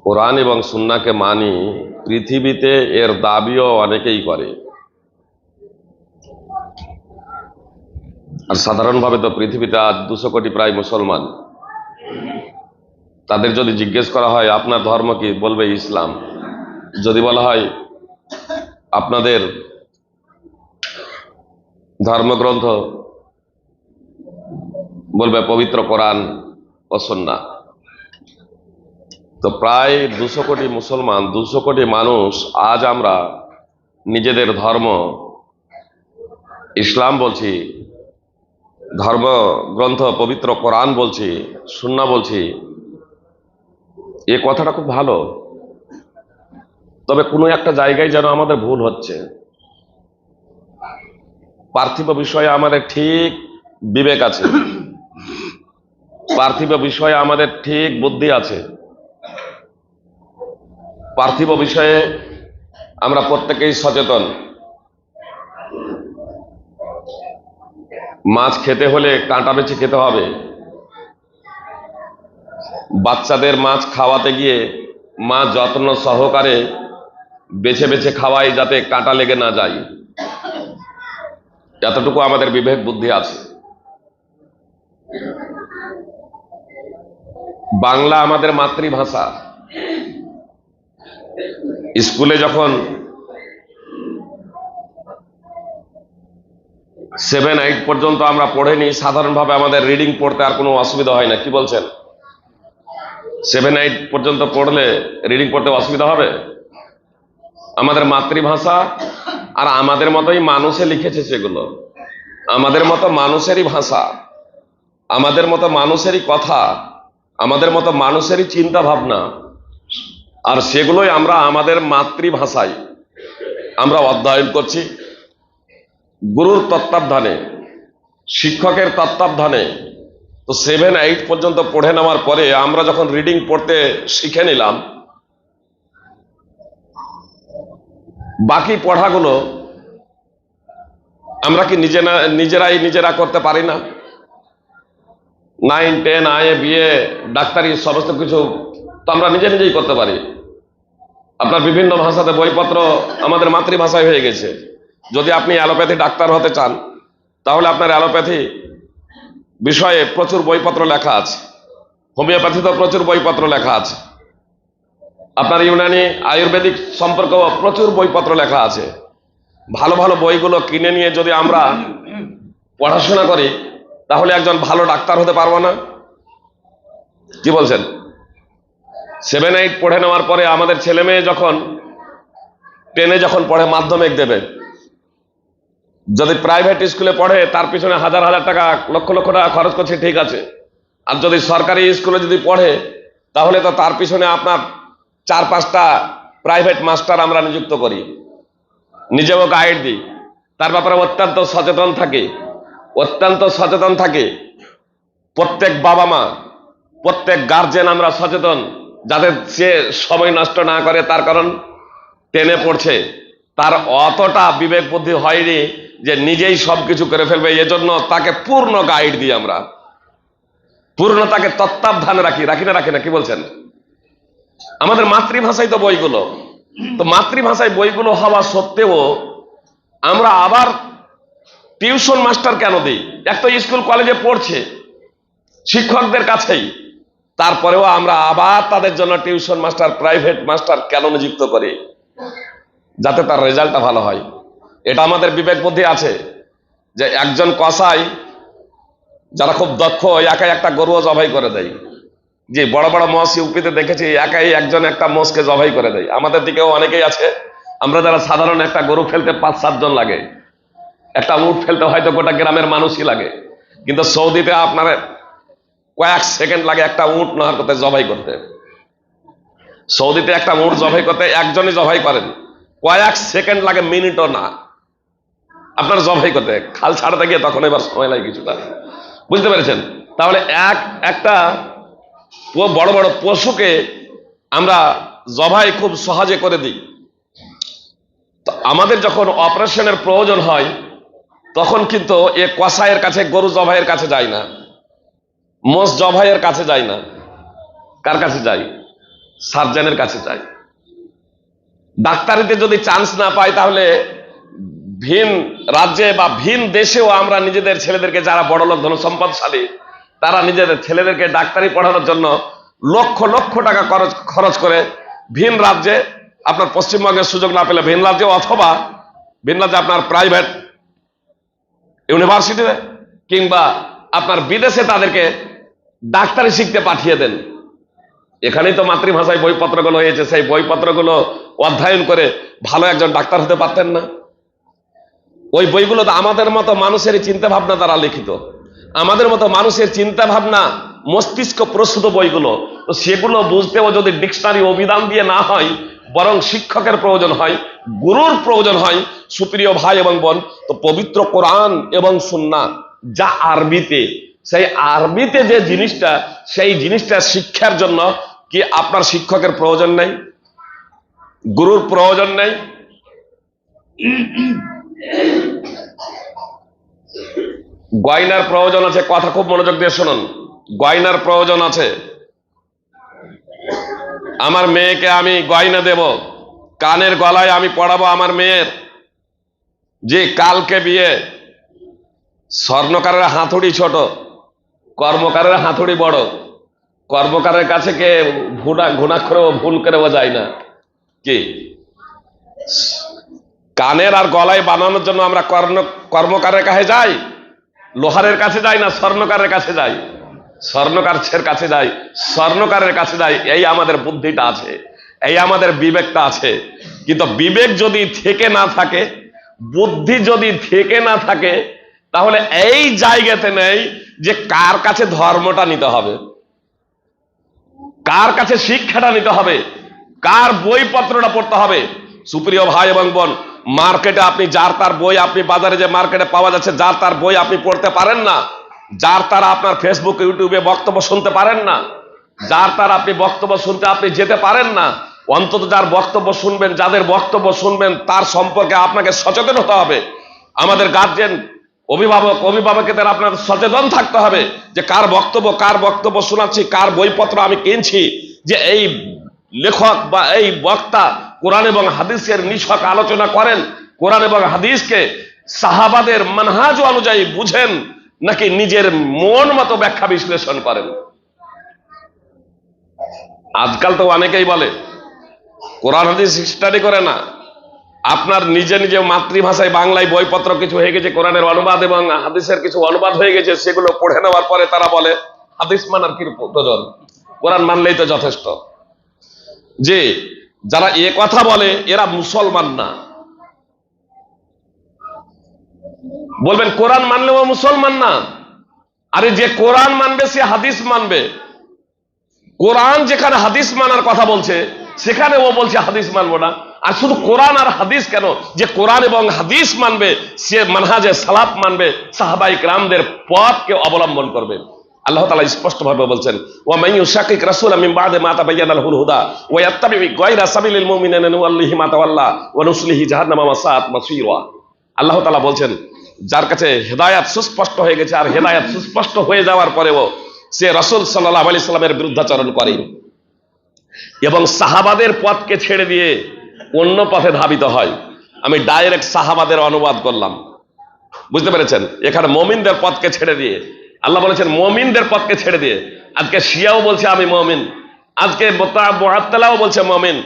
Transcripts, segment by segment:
কোরআন এবং সুন্নাহকে মানি, পৃথিবীতে এর দাবিও অনেকেই করে। আর সাধারণভাবে তো পৃথিবীতে আজ 200 কোটি প্রায় মুসলমান। তাদের যদি জিজ্ঞেস করা হয় আপনার ধর্ম কি, বলবে ইসলাম। যদি বলা হয় আপনাদের ধর্মগ্রন্থ, বলবে পবিত্র কোরআন ও সুন্নাহ। তো প্রায় 200 কোটি মুসলমান, 200 কোটি মানুষ আজ আমরা নিজেদের ধর্ম ইসলাম বলছি, ধর্মগ্রন্থ পবিত্র কোরআন বলছি, সুন্নাহ বলছি। এ কথাটা খুব ভালো, তবে কোনো একটা জায়গায় যেন আমাদের ভুল হচ্ছে। পার্থিব বিষয়ে আমাদের ঠিক বিবেক আছে, পার্থিব বিষয়ে আমাদের ঠিক বুদ্ধি আছে, পার্থিব বিষয়ে আমরা প্রত্যেকেই সচেতন। মাছ খেতে হলে কাঁটা বেছে খেতে হবে। বাচ্চাদের মাছ খাওয়াতে গিয়ে মা যত্ন সহকারে বেছে বেছে খাওয়াই যাতে কাঁটা লেগে না যায়, এতটুকু আমাদের বিবেক বুদ্ধি আছে। বাংলা আমাদের মাতৃভাষা। স্কুলে যখন 7-8 পর্যন্ত আমরা পড়েনি, সাধারণভাবে আমাদের রিডিং পড়তে আর কোনো অসুবিধা হয় না। কি বলছেন? 7-8 পর্যন্ত পড়লে রিডিং পড়তে অসুবিধা হবে? আমাদের মাতৃভাষা, আর আমাদের মতোই মানুষে লিখেছে সেগুলো, আমাদের মতো মানুষেরই ভাষা, আমাদের মতো মানুষেরই কথা, আমাদের মতো মানুষেরই চিন্তা ভাবনা, আর সেগুলোই আমরা আমাদের মাতৃভাষায় আমরা অধ্যয়ন করছি। গুরুর তত্ত্বাবধানে, শিক্ষকের তত্ত্বাবধানে। তো 7-8 পর্যন্ত পড়ে নেওয়ার পরে আমরা যখন রিডিং পড়তে শিখে নিলাম, বাকি পড়াগুলো আমরা কি নিজেরা করতে পারি না? 9, 10, IE, BA, ডাক্তারি সমস্ত কিছু তো আমরা নিজেই করতে পারি। আপনার বিভিন্ন ভাষাতে বইপত্র আমাদের মাতৃভাষায় হয়ে গেছে। যদি আপনি অ্যালোপ্যাথি ডাক্তার হতে চান, তাহলে আপনার অ্যালোপ্যাথি বিষয়ে প্রচুর বইপত্র লেখা আছে, হোমিওপ্যাথিতেও প্রচুর বইপত্র লেখা আছে, আপনার ইউনানি আয়ুর্বেদিক সম্পর্কেও প্রচুর বইপত্র লেখা আছে। ভালো ভালো বইগুলো কিনে নিয়ে যদি আমরা পড়াশোনা করি, তাহলে একজন ভালো ডাক্তার হতে পারবো না? কি বলছেন? 7-8 পড়ে নেওয়ার পরে আমাদের ছেলে মেয়ে যখন 10-এ যখন পড়ে, মাধ্যমিক দেবে, যদি প্রাইভেট স্কুলে পড়ে তার পিছনে হাজার হাজার টাকা, লক্ষ লক্ষ টাকা খরচ করছে, ঠিক আছে। আর যদি সরকারি স্কুলে যদি পড়ে, তাহলে তো তার পিছনে আপনার 4-5টা প্রাইভেট মাস্টার আমরা নিযুক্ত করি, নিজেও গাইড দিই, তার ব্যাপারে অত্যন্ত সচেতন থাকে। প্রত্যেক বাবা মা, প্রত্যেক গার্জেন আমরা সচেতন, যাতে সে সময় নষ্ট না করে। তার কারণ 10-এ পড়ছে, তার অতটা বিবেক বুদ্ধি হয়নি যে নিজেই সবকিছু করে ফেলবে। এজন্য তাকে পূর্ণ গাইড দিই আমরা, পূর্ণ তাকে তত্ত্বাবধানে রাখি না? কি বলছেন? আমাদের মাতৃভাষায় তো বইগুলো, তো মাতৃভাষায় বইগুলো হওয়া সত্ত্বেও আমরা আবার টিউশন মাস্টার কেন দিই? এক তো স্কুল কলেজে পড়ছে শিক্ষকদের কাছেই, তারপরেও আমরা আবার তাদের জন্য টিউশন মাস্টার, প্রাইভেট মাস্টার কেন নিযুক্ত করি? যাতে তার রেজাল্টটা ভালো হয়। এটা আমাদের বিবেক বুদ্ধি আছে যে একজন কসাই যারা খুব দক্ষ, একাই একটা গরুও জবাই করে দেয়। যে বড় বড় মোষ ইউপিতে দেখেছি, একাই একজন একটা মোষকে জবাই করে দেয়। আমাদের দিকেও অনেকেই আছে, আমরা যারা সাধারণ একটা গরু ফেলতে 5-7 জন লাগে, একটা উট ফেলতে হয়তো গোটা গ্রামের মানুষই লাগে। কিন্তু সৌদিতে আপনার কয়েক সেকেন্ড লাগে একটা উট নহর করতে, জবাই করতে। সৌদিতে একটা উট জবাই করতে একজনই জবাই করেন, কয়েক সেকেন্ড লাগে, মিনিটও না আপনার জবাই করতে। খাল ছাড়াতে গিয়ে তখন এবার সময় লাগে কিছুটা, বুঝতে পেরেছেন? তাহলে একটা বড় বড় পশুকে আমরা জবাই খুব সহজে করে দিই। আমাদের যখন অপারেশনের প্রয়োজন হয়, তখন কিন্তু এ কসাইয়ের কাছে, গরু জবাইয়ের কাছে যায় না, মোষ জবাইয়ের কাছে যায় না। কার কাছে যায়? সার্জনের কাছে যাই। ডাক্তারিতে যদি চান্স না পাই, তাহলে ভিন রাজ্যে বা ভিন দেশেও আমরা নিজেদের ছেলেদেরকে, যারা বড়লোক ধনসম্পদশালী, তারা নিজেদের ছেলেদেরকে ডাক্তারি পড়ানোর জন্য লক্ষ লক্ষ টাকা খরচ করে ভিন রাজ্যে, আপনার পশ্চিমবঙ্গের সুযোগ না পেলে ভিন রাজ্যে, অথবা ভিন রাজ্যে আপনার প্রাইভেট ইউনিভার্সিটিতে কিংবা আপনার বিদেশে তাদেরকে ডাক্তারি শিখতে পাঠিয়ে দেন। এখানেই তো মাতৃভাষায় বইপত্রগুলো হয়েছে, সেই বইপত্রগুলো অধ্যয়ন করে ভালো একজন ডাক্তার হতে পারতেন না? ওই বইগুলো তো আমাদের মতো মানুষের চিন্তা ভাবনা দ্বারা লিখিত, আমাদের মতো মানুষের চিন্তা ভাবনা মস্তিষ্ক প্রস্তুত বইগুলো। তো সেগুলো বুঝতেও যদি ডিকশনারি অভিধান দিয়ে না হয়, বরং শিক্ষকের প্রয়োজন হয়, গুরুর প্রয়োজন হয়। সুপ্রিয় ভাই এবং বোন, তো পবিত্র কোরআন এবং সুন্নাহ যা আরবিতে, সেই আরবিতে যে জিনিসটা, সেই জিনিসটা শিক্ষার জন্য কি আপনার শিক্ষকের প্রয়োজন নেই? গুরুর প্রয়োজন নেই? গয়নার প্রয়োজন আছে। কথা খুব মনোযোগ দিয়ে শুনুন। গয়নার প্রয়োজন আছে। আমার মেয়েকে আমি গয়না দেব, কানের গলায় আমি পড়াবো আমার মেয়ের, যে কালকে বিয়ে। স্বর্ণকারের হাতুড়ি ছোট, কর্মকারের হাতুড়ি বড়। কর্মকারের কাছে কে ঘুণাক্ষরেও ভুল করেও যায় না। কি কানের আর গলায় বানানোর জন্য আমরা কর্মকারের কাছে যাই? লোহারের কাছে যাই না স্বর্ণকারের কাছে যাই? স্বর্ণকারের কাছে যাই, স্বর্ণকারের কাছে যাই। এই আমাদের বুদ্ধিটা আছে, এই আমাদের বিবেকটা আছে। কিন্তু বিবেক যদি থেকে না থাকে, বুদ্ধি যদি থেকে না থাকে, তাহলে এই জায়গাতে নেই যে কার কাছে ধর্মটা নিতে হবে, কার কাছে শিক্ষাটা নিতে হবে, কার বইপত্রটা পড়তে হবে। সুপ্রিয় ভাই এবং বোন, মার্কেটে আপনি যার তার বই, আপনি বাজারে যে মার্কেটে পাওয়া যাচ্ছে, যার তার বই আপনি পড়তে পারেন না। যার তার আপনার ফেসবুক ইউটিউবে বক্তব্য শুনতে পারেন না। যার তার আপনি বক্তব্য শুনতে আপনি যেতে পারেন না। অন্তত যার বক্তব্য শুনবেন, যাদের বক্তব্য শুনবেন, তার সম্পর্কে আপনাকে সচেতন হতে হবে। আমাদের গার্জেন, অভিভাবকদের আপনার সচেতন থাকতে হবে যে কার বক্তব্য শোনাচ্ছি, কার বইপত্র আমি কিনছি। যে এই লেখক বা এই বক্তা কোরআন এবং হাদিসের নিছক আলোচনা করেন, কোরআন এবং হাদিসকে সাহাবাদের মানহাজ অনুযায়ী বুঝেন, নাকি নিজের মন মতো ব্যাখ্যা বিশ্লেষণ করেন। আজকাল তো অনেকেই বলে কোরআন হাদিস স্টাডি করে না, আপনার নিজে নিজে মাতৃভাষায় বাংলায় বইপত্র কিছু হয়ে গেছে, কোরআনের অনুবাদ এবং হাদিসের কিছু অনুবাদ হয়ে গেছে, সেগুলো পড়ে নেওয়ার পরে তারা বলে হাদিস মানার কি প্রয়োজন, কোরআন মানলেই তো যথেষ্ট। যে যারা এ কথা বলে এরা মুসলমান না। বলবেন কোরআন মানলেও মুসলমান না? আরে যে কোরআন মানবে সে হাদিস মানবে। কোরআন যেখানে হাদিস মানার কথা বলছে, সেখানে ও বলছে হাদিস মানবো না। আর শুধু কোরআন আর হাদিস কেন, যে কোরআন এবং হাদিস মানবে সে মানহাজে সালাফ মানবে, সাহাবায়ে কেরামদের পথকে অবলম্বন করবে। আল্লাহ তাআলা স্পষ্ট ভাবে বলছেন, ওয়া মান ইউশাকিক রাসূলা মিন বা'দি মা তাবায়্যানা লাহুল হুদা ওয়া ইয়াত্তাবি গায়রা সাবিলিল মুমিনিনা নুওয়াল্লিহি মা তাওয়াল্লা ওয়া নুসলিহি জাহান্নামা ওয়া সাআত মাসীরা। আল্লাহ তাআলা বলছেন, যার কাছে হেদায়েত সুস্পষ্ট হয়ে গেছে, আর হেদায়েত সুস্পষ্ট হয়ে যাওয়ার পরেও সে রাসূল সাল্লাল্লাহু আলাইহি সাল্লামের বিরুদ্ধাচরণ করে এবং সাহাবাদের পথকে ছেড়ে দিয়ে অন্য পথে ধাবিত হয়। আমি ডাইরেক্ট সাহাবাদের অনুবাদ করলাম, বুঝতে পেরেছেন? এখানে মুমিনদের পথকে ছেড়ে দিয়ে, আল্লাহ বলেছেন মুমিনদের পথকে ছেড়ে দিয়ে। আজকে শিয়াও বলছে আমি মুমিন, আজকে মুআত্তালাও বলছে মুমিন,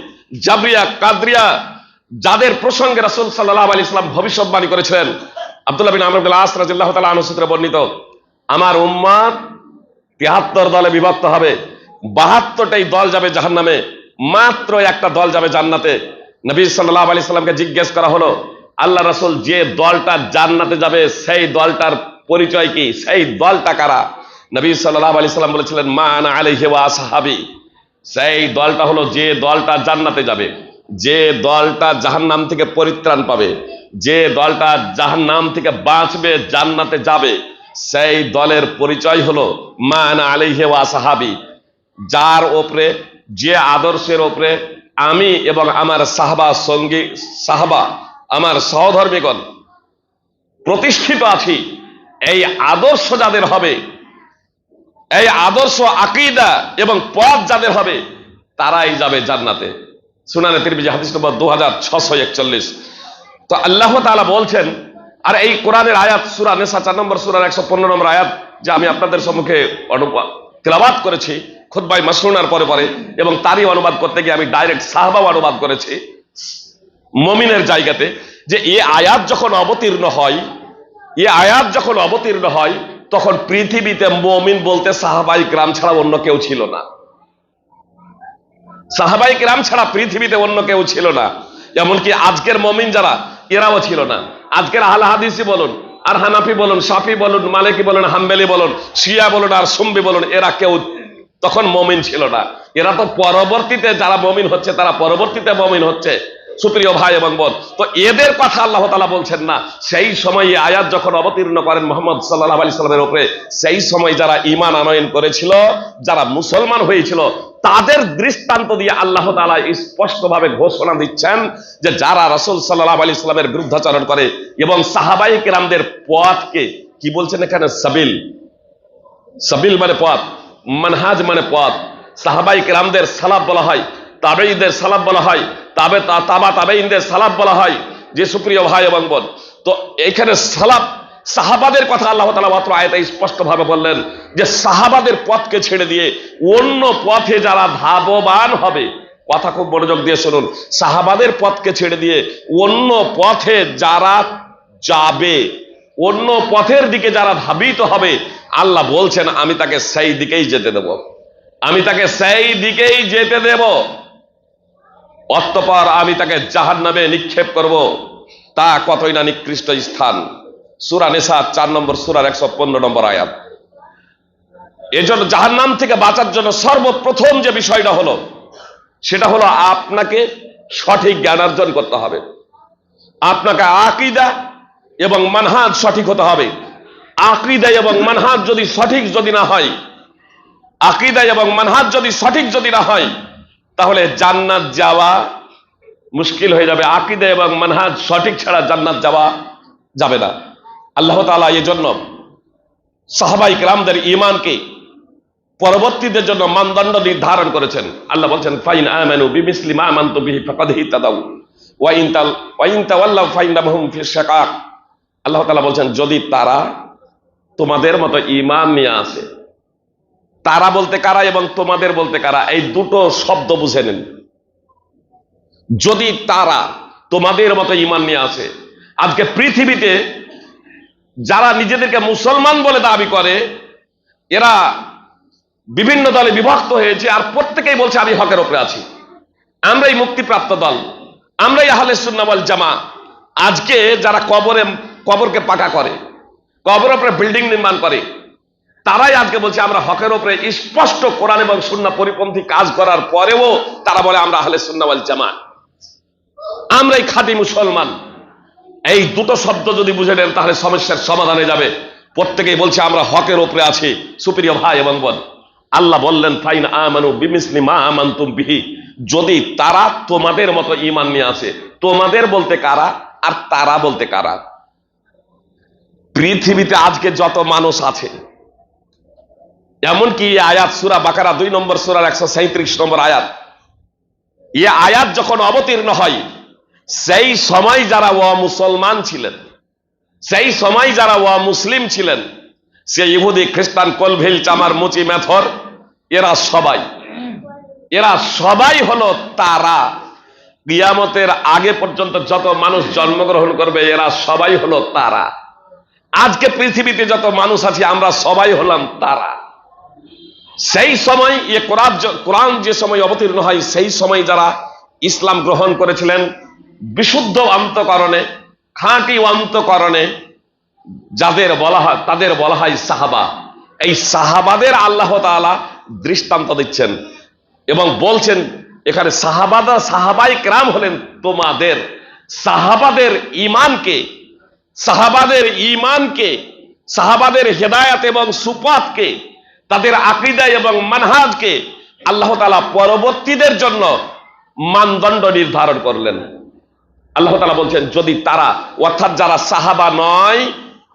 জাবরিয়া, কাদরিয়া, যাদের প্রসঙ্গে রাসূল সাল্লাল্লাহু আলাইহি সাল্লাম ভবিষ্যৎবাণী করেছিলেন। আব্দুল্লাহ বিন আমর বিন আস রাদিয়াল্লাহু তাআলা আনহু সূত্রে বর্ণিত, আমার উম্মত ৭৩ দলে বিভক্ত হবে, ৭২টাই দল যাবে জাহান্নামে, মাত্র একটা দল যাবে জান্নাতে। নবী সাল্লাল্লাহু আলাইহি সাল্লামকে জিজ্ঞেস করা হলো, আল্লাহ রাসূল, যে দলটা জান্নাতে যাবে সেই দলটার পরিচয় কি, সেই দলটা কারা? নবী সাল্লাল্লাহু আলাইহি সাল্লাম বলেছিলেন, মা আনা আলাইহি ওয়া আসহাবি। সেই দলটা হলো যে দলটা জান্নাতে যাবে, যে দলটা জাহান্নাম থেকে পরিত্রাণ পাবে, যে দলটা জাহান্নাম থেকে বাঁচবে, জান্নাতে যাবে, সেই দলের পরিচয় হলো মা আনা আলাইহি ওয়া আসহাবি। যার ওপরে, যে আদর্শের ওপরে আমি এবং আমার সাহাবা আমার সহধর্মীগণ প্রতিষ্ঠিত আছি, এই আদর্শ যাদের হবে, এই আদর্শ আকীদা এবং পথ যাদের হবে, তারাই যাবে জান্নাতে। সুনানে তিরমিজি হাদিস নম্বর 2641। তো আল্লাহ তাআলা বলছেন, আর এই কোরআনের আয়াত সূরা নিসা 4 নম্বর সূরার 115 নম্বর আয়াত যে আমি আপনাদের সম্মুখে তেলাওয়াত করেছি খুতবায়ে মাসনুনার পরে পরে, এবং তারই অনুবাদ করতে গিয়ে আমি ডাইরেক্ট সাহাবা অনুবাদ করেছি মুমিনের জায়গাতে, যে এই আয়াত যখন অবতীর্ণ হয় তখন পৃথিবীতে মুমিন বলতে সাহাবায়ে কিরাম ছাড়া অন্য কেউ ছিল না। সাহাবায়ে কিরাম ছাড়া পৃথিবীতে অন্য কেউ ছিল না। এমনকি আজকের মুমিন যারা, এরাও ছিল না। আজকের আহলে হাদিসই বলুন, আর হানাফি বলুন, শাফি বলুন, মালিকি বলুন, হাম্বলি বলুন, শিয়া বলুন, আর সুন্নি বলুন, এরা কেউ তখন মুমিন ছিল না। এরা তো পরবর্তীতে যারা মুমিন হচ্ছে, তারা পরবর্তীতে মুমিন হচ্ছে। সুপ্রিয় ভাই এবং বোন, তো এদের কথা আল্লাহ তাআলা বলছেন না। সেই সময় আয়াত যখন অবতীর্ণ করেন মুহাম্মদ সাল্লাল্লাহু আলাইহি সাল্লামের উপরে, সেই সময় যারা ঈমান আনয়ন করেছিল, যারা মুসলমান হয়েছিল, তাদের দৃষ্টান্ত দিয়ে আল্লাহ তাআলা স্পষ্টভাবে ঘোষণা দিচ্ছেন যে যারা রাসূল সাল্লাল্লাহু আলাইহি সাল্লামের বিরুদ্ধাচরণ করে এবং সাহাবায়ে কিরামদের পথকে, কি বলছেন এখানে, সাবিল মানে পথ, মানহাজ মানে পথ। সাহাবায়ে কিরামদের সালাফ বলা হয়, তাবেঈদের সালাফ বলা হয়, তাবেঈনদের সালাফ বলা হয়। যে সুপ্রিয় ভাই এবং বোন, তো এখানে সালাফ সাহাবাদের কথা আল্লাহ তাআলা মাত্র আয়াতে স্পষ্টভাবে বললেন যে সাহাবাদের পথকে ছেড়ে দিয়ে অন্য পথে যারা ধাবমান হবে, কথা খুব মনোযোগ দিয়ে শুনুন, সাহাবাদের পথকে ছেড়ে দিয়ে অন্য পথে যারা যাবে, অন্য পথের দিকে যারা ধাবিত হবে, আল্লাহ বলছেন আমি তাকে সেই দিকেই যেতে দেব, আমি তাকে সেই দিকেই যেতে দেব, অতঃপর আমি তাকে জাহান্নামে নিক্ষেপ করব। তা কতই না নিকৃষ্ট স্থান। সূরা নিসা 4 নম্বর সূরার 115 নম্বর আয়াত। এজন্য জাহান্নাম থেকে বাঁচার জন্য সর্বপ্রথম যে বিষয়টা হলো, সেটা হলো আপনাকে সঠিক জ্ঞান অর্জন করতে হবে। আপনাকে আকীদা এবং মানহাজ সঠিক হতে হবে। আকীদা এবং মানহাজ যদি সঠিক যদি না হয়, আকীদা এবং মানহাজ যদি সঠিক যদি না হয়, তাহলে জান্নাত যাওয়া মুশকিল হয়ে যাবে। আকীদা এবং মানহাজ সঠিক ছাড়া জান্নাত যাওয়া যাবে না। আল্লাহ তাআলা এই জন্য সাহাবায়ে কিরামদের ঈমানকে পরবর্তীদের জন্য মানদণ্ড নির্ধারণ করেছেন। আল্লাহ বলছেন ফাইন আমানু বিমিসলি মা আমানতু বিহি ফাকাদ ইহতাদাউ ওয়া ইন তাওয়াল্লাউ ফাইন্নাহুম ফি শিকাক। আল্লাহ তাআলা বলছেন যদি তারা তোমাদের মতো ঈমান নিয়ে আসে, তারা বলতে কারা এবং তোমাদের বলতে কারা, এই দুটো শব্দ বুঝে নেন। যদি তারা তোমাদের মতো ঈমান নিয়ে আসে, আজকে পৃথিবীতে যারা নিজেদেরকে মুসলমান বলে দাবি করে, এরা বিভিন্ন দলে বিভক্ত হয়েছে, আর প্রত্যেকেই বলছে আমি হকের উপরে আছি, আমরাই মুক্তিপ্রাপ্ত দল, আমরাই আহলে সুন্নাহ ওয়াল জামা। আজকে যারা কবরকে পাকা করে, কবরের উপরে বিল্ডিং নির্মাণ করে, তারাই আজকে বলছে আমরা হকের উপরে, স্পষ্ট কোরআন এবং সুন্নাহ পরিপন্থী কাজ করার পরেও তারা বলে আমরা আহলে সুন্নাহ ওয়াল জামা, আমরাই খাঁটি মুসলমান। এই দুটো শব্দ যদি বুঝে নেন তাহলে সমস্যার সমাধান হয়ে যাবে। প্রত্যেকেই বলছে আমরা হকের উপরে আছি। সুপ্রিয় ভাই এবং বোন, আল্লাহ বললেন ফাইন আমানু বিমিসলি মা আমানতুম বিহি, যদি তারা তোমাদের মতো ঈমান নিয়ে আসে। তোমাদের বলতে কারা আর তারা বলতে কারা? পৃথিবীতে আজকে যত মানুষ আছে, এমনকি এই আয়াত সূরা বাকারা 2 নম্বর সূরার 137 নম্বর আয়াত, এই আয়াত যখন অবতীর্ণ হয়, সেই সময় যারা মুসলমান ছিলেন, সেই সময় যারা মুসলিম ছিলেন, সে ইহুদি খ্রিস্টান কলভিল চামার মুচি মেথর, এরা সবাই হলো তারা। কিয়ামতের আগে পর্যন্ত যত মানুষ জন্মগ্রহণ করবে, এরা সবাই হলো তারা। আজকে পৃথিবীতে যত মানুষ আছে, আমরা সবাই হলাম তারা। সেই সময় কোরআন যে সময় অবতীর্ণ হয়, সেই সময় যারা ইসলাম গ্রহণ করেছিলেন বিশুদ্ধ অন্তঃকরণে, খাঁটি অন্তঃকরণে, যাদের বলা হয় তাদের বলা হয় সাহাবা। এই সাহাবাদের আল্লাহ তাআলা দৃষ্টান্ত দিচ্ছেন এবং বলছেন এখানে সাহাবায়ে কেরাম হলেন তোমাদের। সাহাবাদের ঈমানকে, সাহাবাদের হেদায়েত এবং সুপাতকে, তাদের আকীদা এবং মানহাজকে আল্লাহ তাআলা পরবর্তীদের জন্য মানদণ্ড নির্ধারণ করলেন। আল্লাহ তাআলা বলছেন যদি তারা, অর্থাৎ যারা সাহাবা নয়,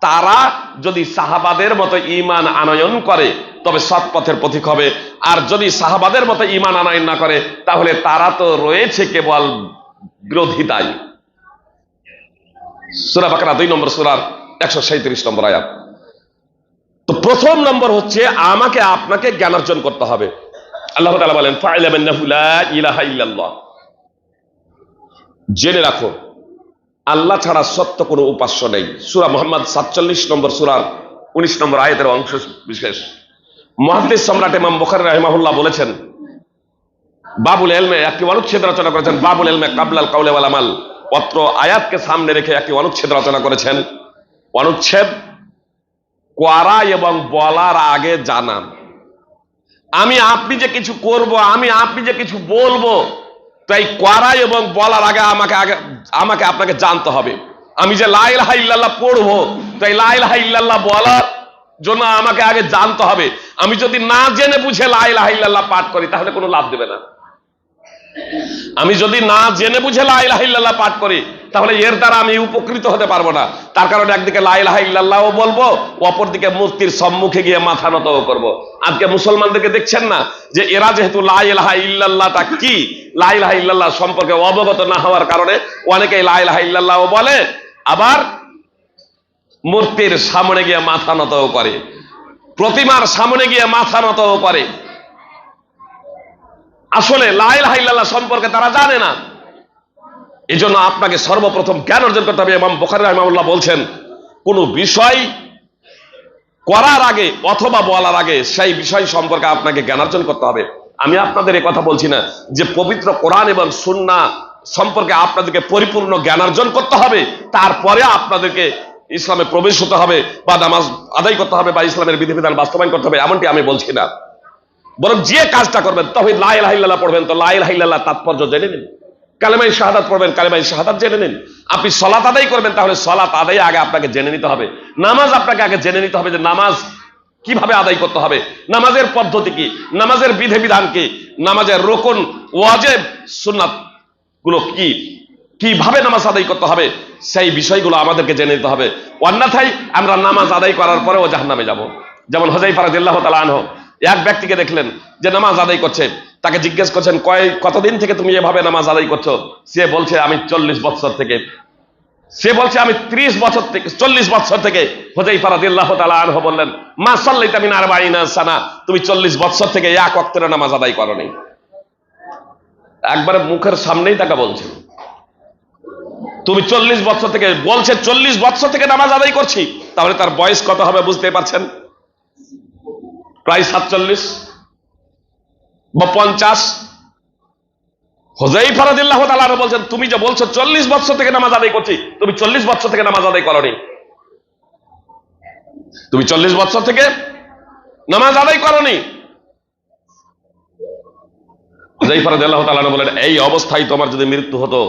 তারা যদি সাহাবাদের মতো ঈমান আনয়ন করে তবে সৎ পথের পথিক হবে, আর যদি সাহাবাদের মতো ঈমান আনয়ন না করে তাহলে তারা তো রয়েছে কেবল বিরোধিতায়। সূরা বাকারা 2 নম্বর সূরার 137 নম্বর আয়াত। তো প্রথম নম্বর হচ্ছে আমাকে আপনাকে জ্ঞান অর্জন করতে হবে। আল্লাহ তাআলা বলেন ফা'লাম আন্নাহু লা ইলাহা ইল্লাল্লাহ, জেনে রাখো আল্লাহ ছাড়া সত্য কোনো উপাস্য নেই। সূরা মুহাম্মদ 47 নম্বর সূরার 19 নম্বর আয়াতের অংশ বিশেষ। মুহাদ্দিস সম্রাট ইমাম বুখারী রাহিমাহুল্লাহ বলেছেন, বাবুল ইলমে একটি অনুচ্ছেদ রচনা করেছেন, বাবুল ইলমে কাবলাল কাউলি ওয়াল আমাল। অত্র আয়াতকে সামনে রেখে একটি অনুচ্ছেদ রচনা করেছেন। অনুচ্ছেদ করা এবং বলার আগে জানা। আমি আপনি যে কিছু করব, আমি আপনি যে কিছু বলবো, তাই করা এবং বলার আগে আমাকে আপনাকে জানতে হবে। আমি যে লা ইলাহা ইল্লাল্লাহ পড়বো, তাই লা ইলাহা ইল্লাল্লাহ বলার জন্য আমাকে আগে জানতে হবে। আমি যদি না জেনে বুঝে লা ইলাহা ইল্লাল্লাহ পাঠ করি তাহলে কোনো লাভ দেবে না। আমি যদি না জেনে বুঝে লা ইলাহা ইল্লাল্লাহ পাঠ করি তাহলে এর দ্বারা আমি উপকৃত হতে পারবো না। তার কারণে একদিকে লা ইলাহা ইল্লাল্লাহও বলবো, অপরদিকে মূর্তির সম্মুখে গিয়ে মাথা নতও করবো। আজকে মুসলমানদেরকে দেখছেন না যে এরা যেহেতু লা ইলাহা ইল্লাল্লাহটা কি, লা ইলাহা ইল্লাল্লাহ সম্পর্কে অবগত না হওয়ার কারণে অনেকেই লা ইলাহা ইল্লাল্লাহও বলে, আবার মূর্তির সামনে গিয়ে মাথা নতও করে, প্রতিমার সামনে গিয়ে মাথা নতও করে। আসলে লা ইলাহা ইল্লাল্লাহ সম্পর্কে তারা জানে না। এই জন্য আপনাকে সর্বপ্রথম জ্ঞান অর্জন করতে হবে। ইমাম বুখারী রাহিমাহুল্লাহ বলছেন, কোন বিষয় করার আগে অথবা বলার আগে সেই বিষয় সম্পর্কে আপনাকে জ্ঞান অর্জন করতে হবে। আমি আপনাদের এই কথা বলছি না যে পবিত্র কোরআন এবং সুন্নাহ সম্পর্কে আপনাদেরকে পরিপূর্ণ জ্ঞান অর্জন করতে হবে, তারপরে আপনাদেরকে ইসলামে প্রবেশ হতে হবে বা নামাজ আদায় করতে হবে বা ইসলামের বিধিবিধান বাস্তবায়ন করতে হবে, এমনটি আমি বলছি না। বরং যে কাজটা করবেন তাওহীদ লা ইলাহা ইল্লাল্লাহ পড়বেন, তো লা ইলাহা ইল্লাল্লাহ তাৎপর্য জেনে নিন। কালেমায়ে শাহাদাত পড়বেন, কালেমায়ে শাহাদাত জেনে নিন। আপনি সালাত আদায় করবেন, তাহলে সালাত আদায় আগে আপনাকে জেনে নিতে হবে। নামাজ আপনাকে আগে জেনে নিতে হবে যে নামাজ কিভাবে আদায় করতে হবে, নামাজের পদ্ধতি কি, নামাজের বিধিবিধান কি, নামাজের রুকুন ওয়াজিব সুন্নাত গুলো কি, কিভাবে নামাজ আদায় করতে হবে, সেই বিষয়গুলো আমাদেরকে জেনে নিতে হবে। অন্যথায় আমরা নামাজ আদায় করার পরেও জাহান্নামে যাব। যেমন হুযায়ফা রাদিয়াল্লাহু তাআলা আনহু এক ব্যক্তিকে দেখলেন যে নামাজ আদায় করছে, তাকে জিজ্ঞেস করছেন কতদিন থেকে তুমি এভাবে নামাজ আদায় করছো? সে বলছে আমি 40 বছর থেকে। সে বলছে আমি 30 বছর থেকে, 40 বছর থেকে। হুযায়ফা রাদিয়াল্লাহু তাআলা আনহু বললেন, মা সাল্লাইতা মিন 40 সানা, তুমি 40 বছর থেকে এক ওয়াক্তের নামাজ আদায় করোনি। একবারে মুখের সামনেই তাকে বলছে তুমি 40 বছর থেকে, বলছে 40 বছর থেকে নামাজ আদায় করছি, তাহলে তার বয়স কত হবে বুঝতে পারছেন? প্রায় 47 বা 50। হুযায়ফা রাদিয়াল্লাহু তাআলা আনহু বলছেন তুমি যে বলছো 40 বছর থেকে নামাজ আদায় করছি, তুমি 40 বছর থেকে নামাজ আদায় করোনি। তুমি 40 বছর থেকে নামাজ আদায় করোনি। হুযায়ফা রাদিয়াল্লাহু তাআলা আনহু বলেন, এই অবস্থায় তোমার যদি মৃত্যু হতো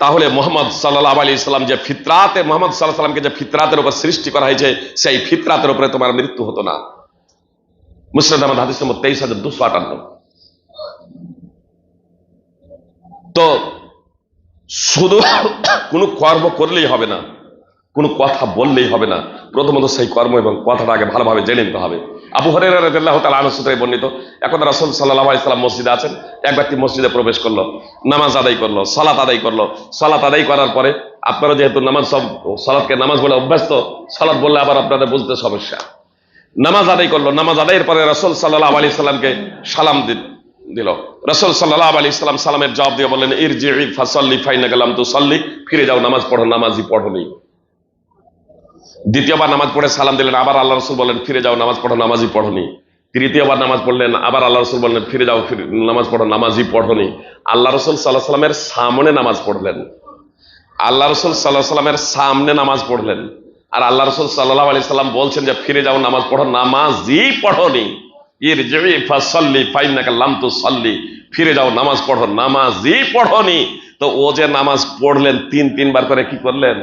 তাহলে মুহাম্মদ সাল্লাল্লাহু আলাইহি সাল্লাম যে ফিতরাতে, মুহাম্মদ সাল্লাল্লাহু আলাইহি সাল্লামকে যে ফিতরাতের উপর সৃষ্টি করা হয়েছে সেই ফিতরাতের উপরে তোমার মৃত্যু হতো না। মুসনাদ আহমদ হাদিস নম্বর 23258। তো শুধু কোনো কর্ম করলেই হবে না, কোনো কথা বললেই হবে না, প্রথমত সেই কর্ম এবং কথাটা আগে ভালোভাবে জেনে নিতে হবে। আবু হুরায়রা রাদিয়াল্লাহু তাআলা আনহু সূত্রে বর্ণিত, একদা রাসূল সাল্লাল্লাহু আলাইহি সাল্লাম মসজিদে আছেন, এক ব্যক্তি মসজিদে প্রবেশ করলো, নামাজ আদায় করলো, সালাত আদায় করলো। সালাত আদায় করার পরে, আপনারা যেহেতু নামাজ সব সালাতকে নামাজ বলে অভ্যস্ত, সালাত বললে আবার আপনাদের বুঝতে সমস্যা। নামাজ আদায় করলো, নামাজ আদায়ের পরে রাসূল সাল্লাল্লাহু আলাইহি সাল্লামকে সালাম দিল। রাসূল সাল্লাল্লাহু আলাইহি সাল্লাম সালামের জবাব দিয়ে বললেন, ইরজিই ফাসাল্লি ফাইন্নাকা লাম তুসাল্লি, ফিরে যাও, নামাজ পড়ো, নামাজই পড়োনি। দ্বিতীয়বার নামাজ পড়ে সালাম দিলেন, আবার আল্লাহ রাসূল বললেন, ফিরে যাও, নামাজ পড়ো, নামাজই পড়োনি। তৃতীয়বার নামাজ পড়লেন, আবার আল্লাহ রাসূল বললেন, ফিরে যাও, নামাজ পড়ো, নামাজই পড়োনি। আল্লাহ রাসূল সাল্লাল্লাহু আলাইহি সাল্লামের সামনে নামাজ পড়লেন, আল্লাহ রাসূল সাল্লাল্লাহু আলাইহি সাল্লামের সামনে নামাজ পড়লেন, আর আল্লাহ রাসূল সাল্লাল্লাহু আলাইহি সাল্লাম বলছেন যে ফিরে যাও, নামাজ পড়ো, নামাজই পড়োনি। ইরজিই ফাসাল্লি ফাইন্নাকা লাম তুসাল্লি, ফিরে যাও, নামাজ পড়ো, নামাজই পড়োনি। তো ও যে নামাজ পড়লেন 3-3 করে, কি করলেন?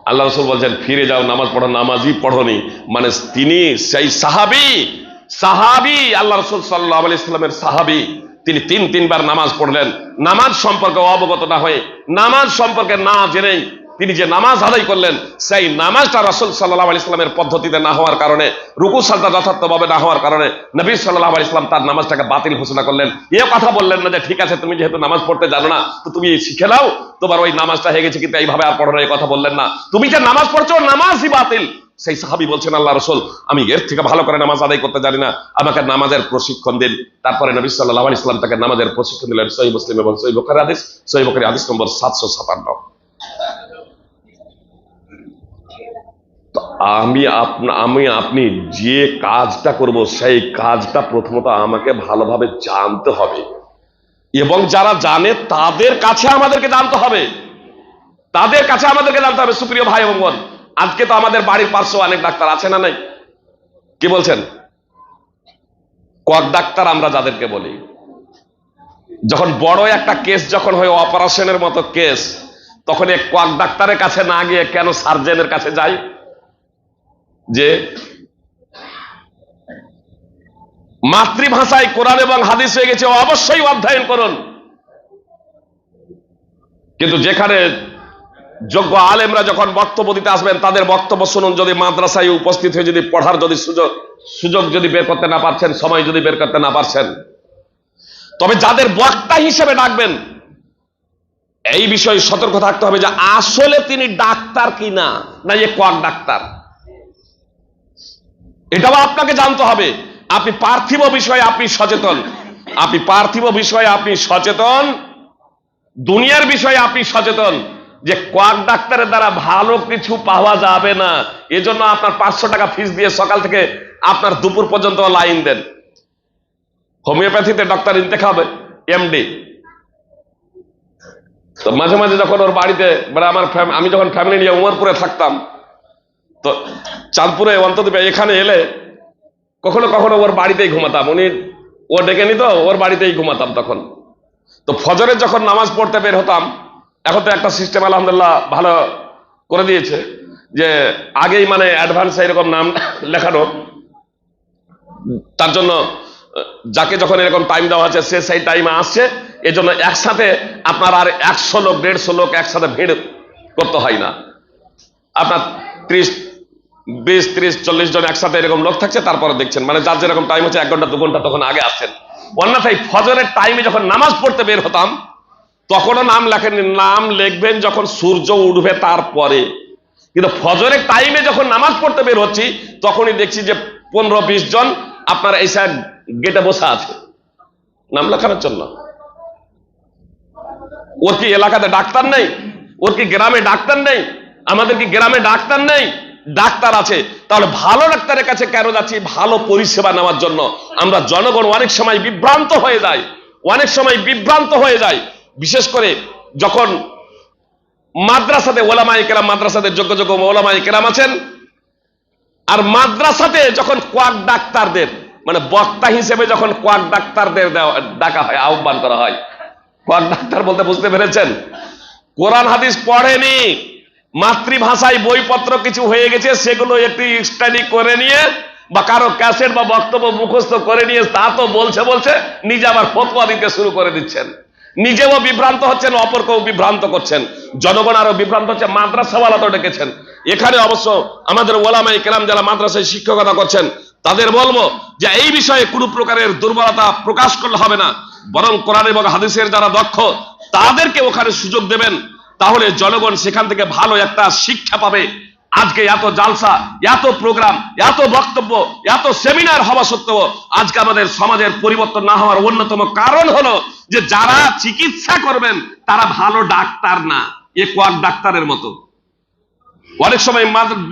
আল্লাহ রাসূল বলছেন ফিরে যাও, নামাজ পড়ো, নামাজই পড়োনি। মানে তিনি সেই সাহাবী, আল্লাহ রাসূল সাল্লাল্লাহু আলাইহি সাল্লামের সাহাবী, তিনি 3-3 নামাজ পড়লেন, নামাজ সম্পর্কে অবগত না হয়ে, নামাজ সম্পর্কে না জেনেই তিনি যে নামাজ আদায় করলেন সেই নামাজটা রাসূল সাল্লাল্লাহু আলাইহি ওয়াসাল্লামের পদ্ধতিতে না হওয়ার কারণে, রুকু সাজদা যথার্থভাবে না হওয়ার কারণে নবী সাল্লাল্লাহু আলাইহি ওয়াসাল্লাম তার নামাজটাকে বাতিল ঘোষণা করলেন। এ কথা বললেন না যে ঠিক আছে তুমি যেহেতু নামাজ পড়তে জানো না তো তুমি শিখে নাও, তোমার ওই নামাজটা হয়ে গেছে কিন্তু এইভাবে আর পড়ো না, এই কথা বললেন না। তুমি যে নামাজ পড়ছো নামাজই বাতিল। সেই সাহাবী বলছেন আল্লাহ রাসূল আমি এর থেকে ভালো করে নামাজ আদায় করতে জানি না, আমাকে নামাজের প্রশিক্ষণ দিন। তারপরে নবী সাল্লাল্লাহু আলাইহি ওয়াসাল্লাম তাকে নামাজের প্রশিক্ষণ দিলেন। সহিহ মুসলিম এবং সহিহ বুখারী হাদিস, সহিহ বুখারী হাদিস নম্বর 757। তো আপনি যে কাজটা করব সেই কাজটা প্রথমত আমাকে ভালোভাবে জানতে হবে এবং যারা জানে তাদের কাছে আমাদেরকে জানতে হবে, তাদের কাছে আমাদেরকে জানতে হবে। সুপ্রিয় ভাই এবং বোন, আজকে তো আমাদের বাড়ির পার্শ্বে অনেক ডাক্তার আছে না নাই? কি বলছেন? কক ডাক্তার আমরা যাদেরকে বলি, যখন বড় একটা কেস যখন হয় অপারেশনের মতো কেস, তখন এই কক ডাক্তারের কাছে না গিয়ে কেন সার্জেনের কাছে যাই? যে মাতৃভাষায় কোরআন এবং হাদিস হয়ে গেছে অবশ্যই অধ্যয়ন করুন, কিন্তু যেখানে যোগ্য আলেমরা যখন বক্তব্য দিতে আসবেন তাদের বক্তব্য শুনুন। যদি মাদ্রাসায় উপস্থিত হয়ে যদি পড়ার যদি সুযোগ যদি বের করতে না পারছেন, সময় যদি বের করতে না পারছেন, তবে যাদের বক্তা হিসেবে ডাকবেন এই বিষয়ে সতর্ক থাকতে হবে যে আসলে তিনি ডাক্তার কিনা, না যে কক ডাক্তার, এটাও আপনাকে জানতে হবে। আপনি পার্থিব বিষয়ে আপনি সচেতন, আপনি পার্থিব বিষয়ে আপনি সচেতন, দুনিয়ার বিষয়ে আপনি সচেতন যে কক ডাক্তারের দ্বারা ভালো কিছু পাওয়া যাবে না, এজন্য আপনার 500 টাকা ফিস দিয়ে সকাল থেকে আপনার দুপুর পর্যন্ত লাইন দেন। হোমিওপ্যাথিতে ডক্টর ইন্তেখাব হবে এমডি, তো মাঝে মাঝে যখন ওর বাড়িতে মানে আমি যখন ফ্যামিলি নিয়ে উমরপুরে থাকতাম, তো চাঁদপুরে অন্তত এখানে এলে কখনো কখনো ওর বাড়িতেই ঘুমাতাম, ও ডেকে নিত, ওর বাড়িতেই ঘুমাতাম তখন। তো ফজরের যখন নামাজ পড়তে বের হতাম, এখন তো একটা সিস্টেম আলহামদুলিল্লাহ ভালো করে দিয়েছে যে আগেই মানে অ্যাডভান্স এরকম নাম লেখানো, তার জন্য যাকে যখন এরকম টাইম দেওয়া হচ্ছে সে সেই টাইমে আসছে, এজন্য একসাথে আপনার আর 100 লোক 150 লোক একসাথে ভিড় করতে হয় না। আপনার 30, 20, 30, 40 জন একসাথে এরকম লোক থাকছে, তারপরে দেখছেন মানে যার যেরকম টাইম হচ্ছে 1 ঘন্টা 2 ঘন্টা তখন আগে আসছেন। অন্যথায় ফজরের টাইমে যখন নামাজ পড়তে বের হতাম তখনও নাম লেখেননি, নাম লিখবেন যখন সূর্য উঠবে তারপরে। কিন্তু ফজরের টাইমে যখন নামাজ পড়তে বের হচ্ছি তখনই দেখছি যে 15-20 জন আপনার এই সাইড গেটে বসে আছে নাম লেখানোর জন্য। ওর কি এলাকাতে ডাক্তার নেই? ওর কি গ্রামে ডাক্তার নেই? আমাদের কি গ্রামে ডাক্তার নেই? ডাক্তার আছে। তাহলে ভালো ডাক্তারের কাছে কেন যাচ্ছি? ভালো পরিষেবা নেওয়ার জন্য। আমরা জনগণ অনেক সময় বিভ্রান্ত হয়ে যায়, অনেক সময় বিভ্রান্ত হয়ে যায়, বিশেষ করে যখন মাদ্রাসাতে ওলামায়ে কেরাম, মাদ্রাসাতে যোগ্য যোগ্য ওলামায়ে কেরাম আছেন, আর মাদ্রাসাতে যখন কোয়াক ডাক্তারদের মানে বক্তা হিসেবে যখন কোয়াক ডাক্তারদের ডাকা হয়, আহ্বান করা হয়। কোয়াক ডাক্তার বলতে বুঝতে পেরেছেন? কোরআন হাদিস পড়েনি, মাতৃভাষায় বইপত্র কিছু হয়ে গেছে সেগুলো একটু স্টাডি করে নিয়ে বা কারো ক্যাসেট বা বক্তব্য মুখস্থ করে নিয়ে তা তো বলছে নিজে আবার ফতোয়া দিতে শুরু করে দিচ্ছেন, নিজেও বিভ্রান্ত হচ্ছেন, অপরকেও বিভ্রান্ত করছেন, জনগণ আরো বিভ্রান্ত হচ্ছে। মাদ্রাসাওয়ালা তো ডেকেছেন, এখানে অবশ্য আমাদের ওলামায়ে কেরাম যারা মাদ্রাসায় শিক্ষকতা করছেন তাদের বলবো যে এই বিষয়ে কোনো প্রকারের দুর্বলতা প্রকাশ করলে হবে না, বরং কোরআন এবং হাদিসের যারা দক্ষ তাদেরকে ওখানে সুযোগ দেবেন, তাহলে জনগণ সেখান থেকে ভালো একটা শিক্ষা পাবে। আজকে এত জালসা, এত প্রোগ্রাম, এত বক্তব্য, এত সেমিনার হওয়া সত্ত্বেও আজকে আমাদের সমাজের পরিবর্তন না হওয়ার অন্যতম কারণ হলো যে যারা চিকিৎসা করবেন তারা ভালো ডাক্তার না, এ কোয়াক ডাক্তারের মতো। অনেক সময়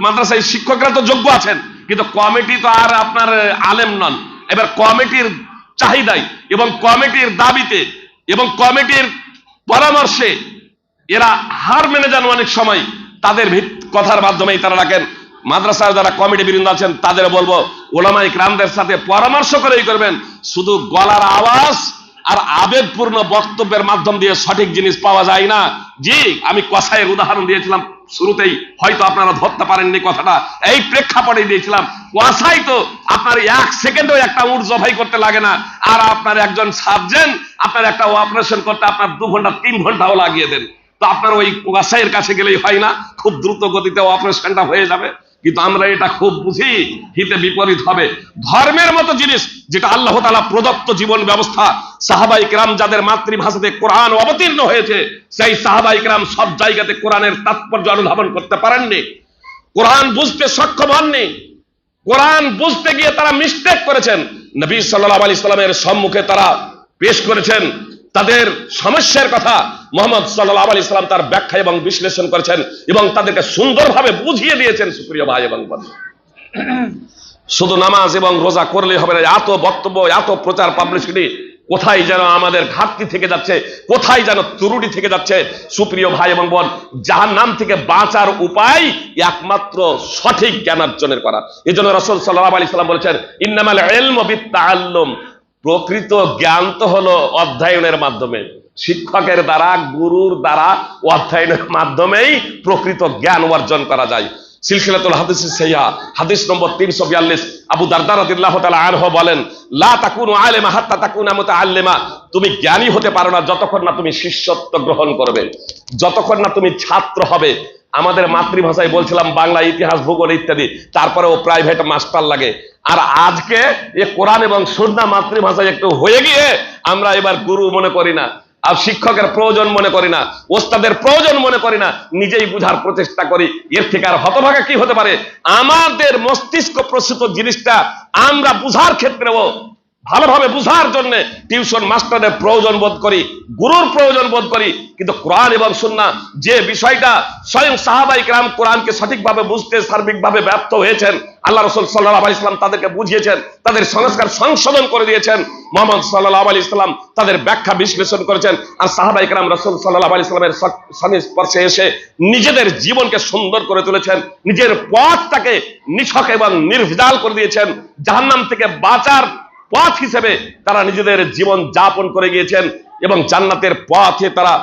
মাদ্রাসায় শিক্ষকরা তো যোগ্য আছেন, কিন্তু কমিটি তো আর আপনার আলেম নন। এবার কমিটির চাহিদায় এবং কমিটির দাবিতে এবং কমিটির পরামর্শে এরা হার মেনে যান অনেক সময়, তাদের কথার মাধ্যমেই তারা রাখেন। মাদ্রাসার যারা কমিটি বৃন্দ আছেন তাদের বলবো ওলামায়ে কেরামদের সাথে পরামর্শ করেই করবেন। শুধু গলার আওয়াজ আর আবেগপূর্ণ বক্তব্যের মাধ্যম দিয়ে সঠিক জিনিস পাওয়া যায় না। জি, আমি কসাইয়ের উদাহরণ দিয়েছিলাম শুরুতেই, হয়তো আপনারা ধরতে পারেননি কথাটা, এই প্রেক্ষাপটে দিয়েছিলাম। কসাই তো আপনার 1 সেকেন্ডও একটা উট জবাই করতে লাগে না, আর আপনার একজন সার্জন আপনার একটা অপারেশন করতে আপনার 2 ঘন্টা 3 ঘন্টাও লাগিয়ে দেন। তো আপনার ওই কসাইয়ের কাছে গেলেই হয় না, খুব দ্রুত গতিতে অপারেশনটা হয়ে যাবে। কিন্তু আমরা এটা খুব বুঝি, হিতে বিপরীত হবে। ধর্মের মতো জিনিস যেটা আল্লাহ তাআলা প্রদত্ত জীবন ব্যবস্থা, সাহাবায়ে কেরাম যাদের মাতৃভাষাতে কোরআন অবতীর্ণ হয়েছে, সেই সাহাবায়ে কেরাম সব জায়গাতে কোরআনের তাৎপর্য অনুধাবন করতে পারেননি, কোরআন বুঝতে সক্ষম হননি। কোরআন বুঝতে গিয়ে তারা মিস্টেক করেছেন। নবী সাল্লাল্লাহু আলাইহি সাল্লামের সম্মুখে তারা পেশ করেছেন তাদের সমস্যার কথা, মুহাম্মদ সাল্লাল্লাহু আলাইহি সাল্লাম তার ব্যাখ্যা এবং বিশ্লেষণ করেছেন এবং তাদেরকে সুন্দরভাবে বুঝিয়ে দিয়েছেন। সুপ্রিয় ভাই এবং বোন, শুধু নামাজ এবং রোজা করলেই হবে না। এত বক্তব্য, এত প্রচার, পাবলিসিটি, কোথায় যেন আমাদের ঘাটতি থেকে যাচ্ছে, কোথায় যেন ত্রুটি থেকে যাচ্ছে। সুপ্রিয় ভাই এবং বোন, জাহান্নাম থেকে বাঁচার উপায় একমাত্র সঠিক জ্ঞান অর্জনের করা। এই জন্য রাসূল সাল্লাল্লাহু আলাইহি সাল্লাম বলেছেন, ইন্নামাল ইলমু বিত্তাআল্লুম, প্রকৃত জ্ঞান তো হলো অধ্যয়নের মাধ্যমে, শিক্ষকের দ্বারা, গুরুর দ্বারা, অধ্যয়নের মাধ্যমেই প্রকৃত জ্ঞান অর্জন করা যায়। সিলসিলাতুল হাদিস সাহিহা হাদিস নম্বর 342, আবু দারদা রাদিয়াল্লাহু তাআলা আনহু বলেন, লা তাকুনু আলিমা হাত্তা তাকুনা মুতাআল্লিমা, তুমি জ্ঞানী হতে পারো না যতক্ষণ না তুমি শিষ্যত্ব গ্রহণ করবে, যতক্ষণ না তুমি ছাত্র হবে। আমাদের মাতৃভাষায় বলছিলাম বাংলা, ইতিহাস, ভূগোল ইত্যাদি, তারপরেও প্রাইভেট মাস্টার লাগে। আর আজকে এ কোরআন এবং সুন্নাহ মাতৃভাষায় একটু হয়ে গিয়ে আমরা এবার গুরু মনে করি না, আর শিক্ষকের প্রয়োজন মনে করি না, ওস্তাদের প্রয়োজন মনে করি না, নিজেই বুঝার প্রচেষ্টা করি। এর থেকে আর হতভাগা কি হতে পারে? আমাদের মস্তিষ্ক প্রসূত জিনিসটা আমরা বুঝার ক্ষেত্রেও ভালোভাবে বুঝার জন্য টিউশন মাস্টারের প্রয়োজন বোধ করি, গুরুর প্রয়োজন বোধ করি। কিন্তু কোরআন এবং সুন্নাহ যে বিষয়টা, স্বয়ং সাহাবায়ে কেরাম কোরআনকে সঠিকভাবে বুঝতে সার্বিকভাবে ব্যর্থ হয়েছেন, আল্লাহ রাসূল সাল্লাল্লাহু আলাইহি সাল্লাম তাদেরকে বুঝিয়েছেন, তাদের সংস্কার সংশোধন করে দিয়েছেন। মুহাম্মদ সাল্লাল্লাহু আলাইহি সাল্লাম তাদের ব্যাখ্যা বিশ্লেষণ করেছেন। আর সাহাবায়ে কেরাম রাসূল সাল্লাল্লাহু আলাইহি সাল্লামের সংস্পর্শে এসে নিজেদের জীবনকে সুন্দর করে তুলেছেন, নিজের পথটাকে নিছক এবং নির্ভেজাল করে দিয়েছেন। জাহান্নাম থেকে বাঁচার পথ হিসেবে তারা নিজেদের জীবন যাপন করে গিয়েছেন এবং জান্নাতের পথে তারা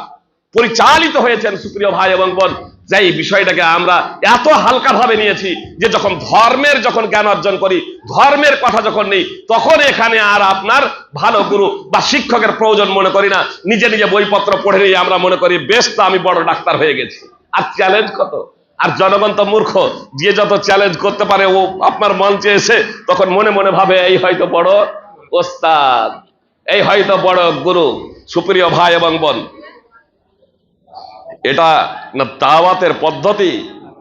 পরিচালিত হয়েছেন। সুপ্রিয় ভাই এবং বোন, যে বিষয়টাকে আমরা এত হালকা ভাবে নিয়েছি যে যখন ধর্মের জ্ঞান অর্জন করি, ধর্মের কথা যখন নেই, তখন এখানে আর আপনার ভালো গুরু বা শিক্ষকের প্রয়োজন মনে করি না। নিজে নিজে বইপত্র পড়ে নিয়ে আমরা মনে করি বেশ, তো আমি বড় ডাক্তার হয়ে গেছি। আর চ্যালেঞ্জ কত! আর জনগণ তো মূর্খ, যে যত চ্যালেঞ্জ করতে পারে ও আপনার মঞ্চে এসে তখন মনে মনে ভাবে এই হয়তো বড় ওস্তাদ, এই হয়তো বড় গুরু। সুপ্রিয় ভাই এবং বোন, এটা না দাওয়াতের পদ্ধতি,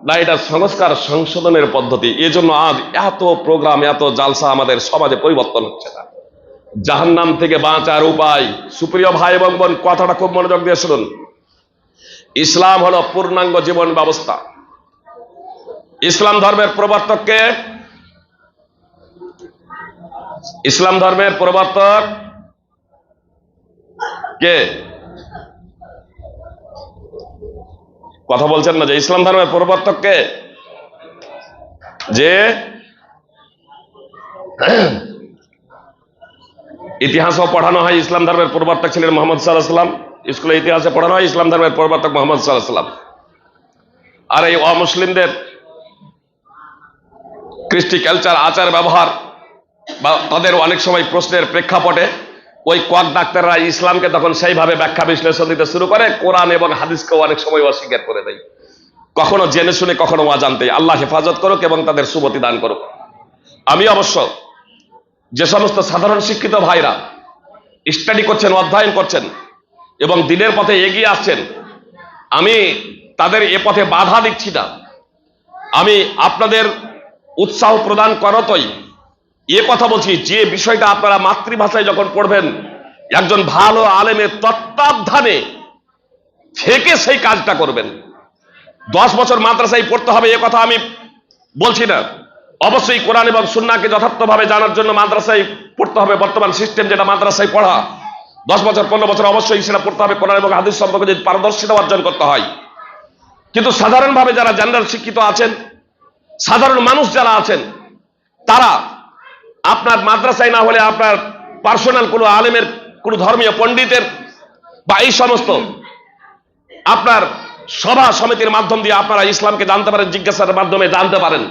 না এটা সংস্কার সংশোধনের পদ্ধতি। এজন্য আজ এত প্রোগ্রাম, এত জালসা আমাদের সমাজে পরিবর্তন হচ্ছে না। জাহান্নাম থেকে বাঁচার উপায়, সুপ্রিয় ভাই এবং বোন, কথাটা খুব মনোযোগ দিয়ে শুনুন। ইসলাম হলো পূর্ণাঙ্গ জীবন ব্যবস্থা। ইসলাম ধর্মের প্রবর্তক কে? ইসলাম ধর্মের প্রবর্তক কে? কথা বলছেন না যে ইসলাম ধর্মের প্রবর্তক কে? যে ইতিহাসও পড়ানো হয় ইসলাম ধর্মের প্রবর্তক ছিলেন মুহাম্মদ সাল্লাল্লাহু আলাইহি ওয়াসাল্লাম। স্কুলে ইতিহাসে পড়ানো হয় ইসলাম ধর্মের প্রবর্তক মুহাম্মদ সাল্লাল্লাহু আলাইহি ওয়াসাল্লাম। আর এই অমুসলিমদের কৃষ্টি কালচার, আচার ব্যবহার বা তাদের অনেক সময় প্রশ্নের প্রেক্ষাপটে ওই কোয়াক ডাক্তাররা ইসলামকে তখন সেইভাবে ব্যাখ্যা বিশ্লেষণ দিতে শুরু করে, কোরআন এবং হাদিসকেও অনেক সময় অস্বীকার করে দেয়, কখনো জেনে শুনে, কখনো অজান্তে। আল্লাহ হেফাজত করুক এবং তাদের সুবতি দান করুক। আমি অবশ্য যে সমস্ত সাধারণ শিক্ষিত ভাইরা স্টাডি করছেন, অধ্যয়ন করছেন এবং দিনের পথে এগিয়ে আসছেন, আমি তাদের এ পথে বাধা দিচ্ছি না। আমি আপনাদের উৎসাহ প্রদান করতই এ কথা বলছি, যে বিষয়টা আপনারা মাতৃভাষায় যখন পড়বেন, একজন ভালো আলেমের তত্ত্বাবধানে থেকে সেই কাজটা করবেন। 10 বছর মাদ্রাসায় পড়তে হবে এ কথা আমি বলছি না। অবশ্যই কোরআন এবং সুন্নাহকে যথার্থভাবে জানার জন্য মাদ্রাসায় পড়তে হবে। বর্তমান সিস্টেম যেটা মাদ্রাসায় পড়া, 10 বছর 15 বছর অবশ্যই সেটা পড়তে হবে। কোরআন এবং হাদিস সম্পর্কে যদি পারদর্শিতা অর্জন করতে হয়। কিন্তু সাধারণভাবে যারা জেনারেল শিক্ষিত আছেন, সাধারণ মানুষ যারা আছেন, তারা আপনার মাদ্রাসায় না হলে আপনার পার্সোনাল কোনো আলেমের, কোনো ধর্মীয় পণ্ডিতের বা এই সমস্ত আপনার সভা সমিতির মাধ্যম দিয়ে আপনারা ইসলামকে জানতে পারেন, জিজ্ঞাসার মাধ্যমে জানতে পারেন।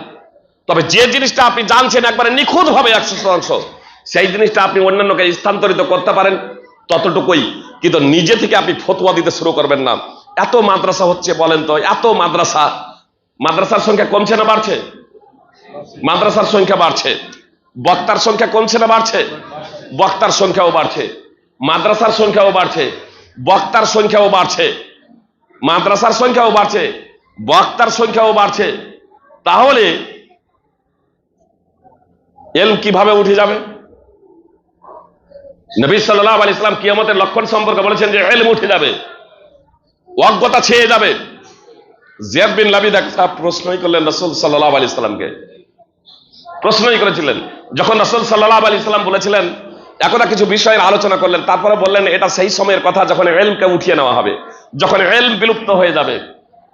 তবে যে জিনিসটা আপনি জানছেন একবারে নিখুঁত ভাবে 100%, সেই জিনিসটা আপনি অন্যান্যকে স্থানান্তরিত করতে পারেন ততটুকুই। কিন্তু নিজে থেকে আপনি ফতোয়া দিতে শুরু করবেন না। এত মাদ্রাসা হচ্ছে, বলেন তো এত মাদ্রাসা, মাদ্রাসার সংখ্যা কমছে না বাড়ছে? মাদ্রাসার সংখ্যা বাড়ছে। বক্তার সংখ্যা কমছে না বাড়ছে? বক্তার সংখ্যাও বাড়ছে। মাদ্রাসার সংখ্যাও বাড়ছে, বক্তার সংখ্যাও বাড়ছে। মাদ্রাসার সংখ্যাও বাড়ছে, বক্তার সংখ্যাও বাড়ছে। তাহলে ইলম কিভাবে উঠে যাবে? নবী সাল্লাল্লাহু আলাইহি ওয়াসাল্লাম কিয়ামতের লক্ষণ সম্পর্কে বলেছেন যে ইলম উঠে যাবে, অজ্ঞতা ছেয়ে যাবে। জিয়াদ বিন লাবিদ একটা প্রশ্নই করলেন রাসূল সাল্লাল্লাহু আলাইহি ওয়াসাল্লামকে, প্রশ্নই করেছিলেন। যখন রাসূল সাল্লাল্লাহু আলাইহি ওয়াসাল্লাম বলেছিলেন, একদা কিছু বিষয়ের আলোচনা করলেন, তারপরে বললেন এটা সেই সময়ের কথা যখন ইলমকে উঠিয়ে নেওয়া হবে, যখন ইলম বিলুপ্ত হয়ে যাবে,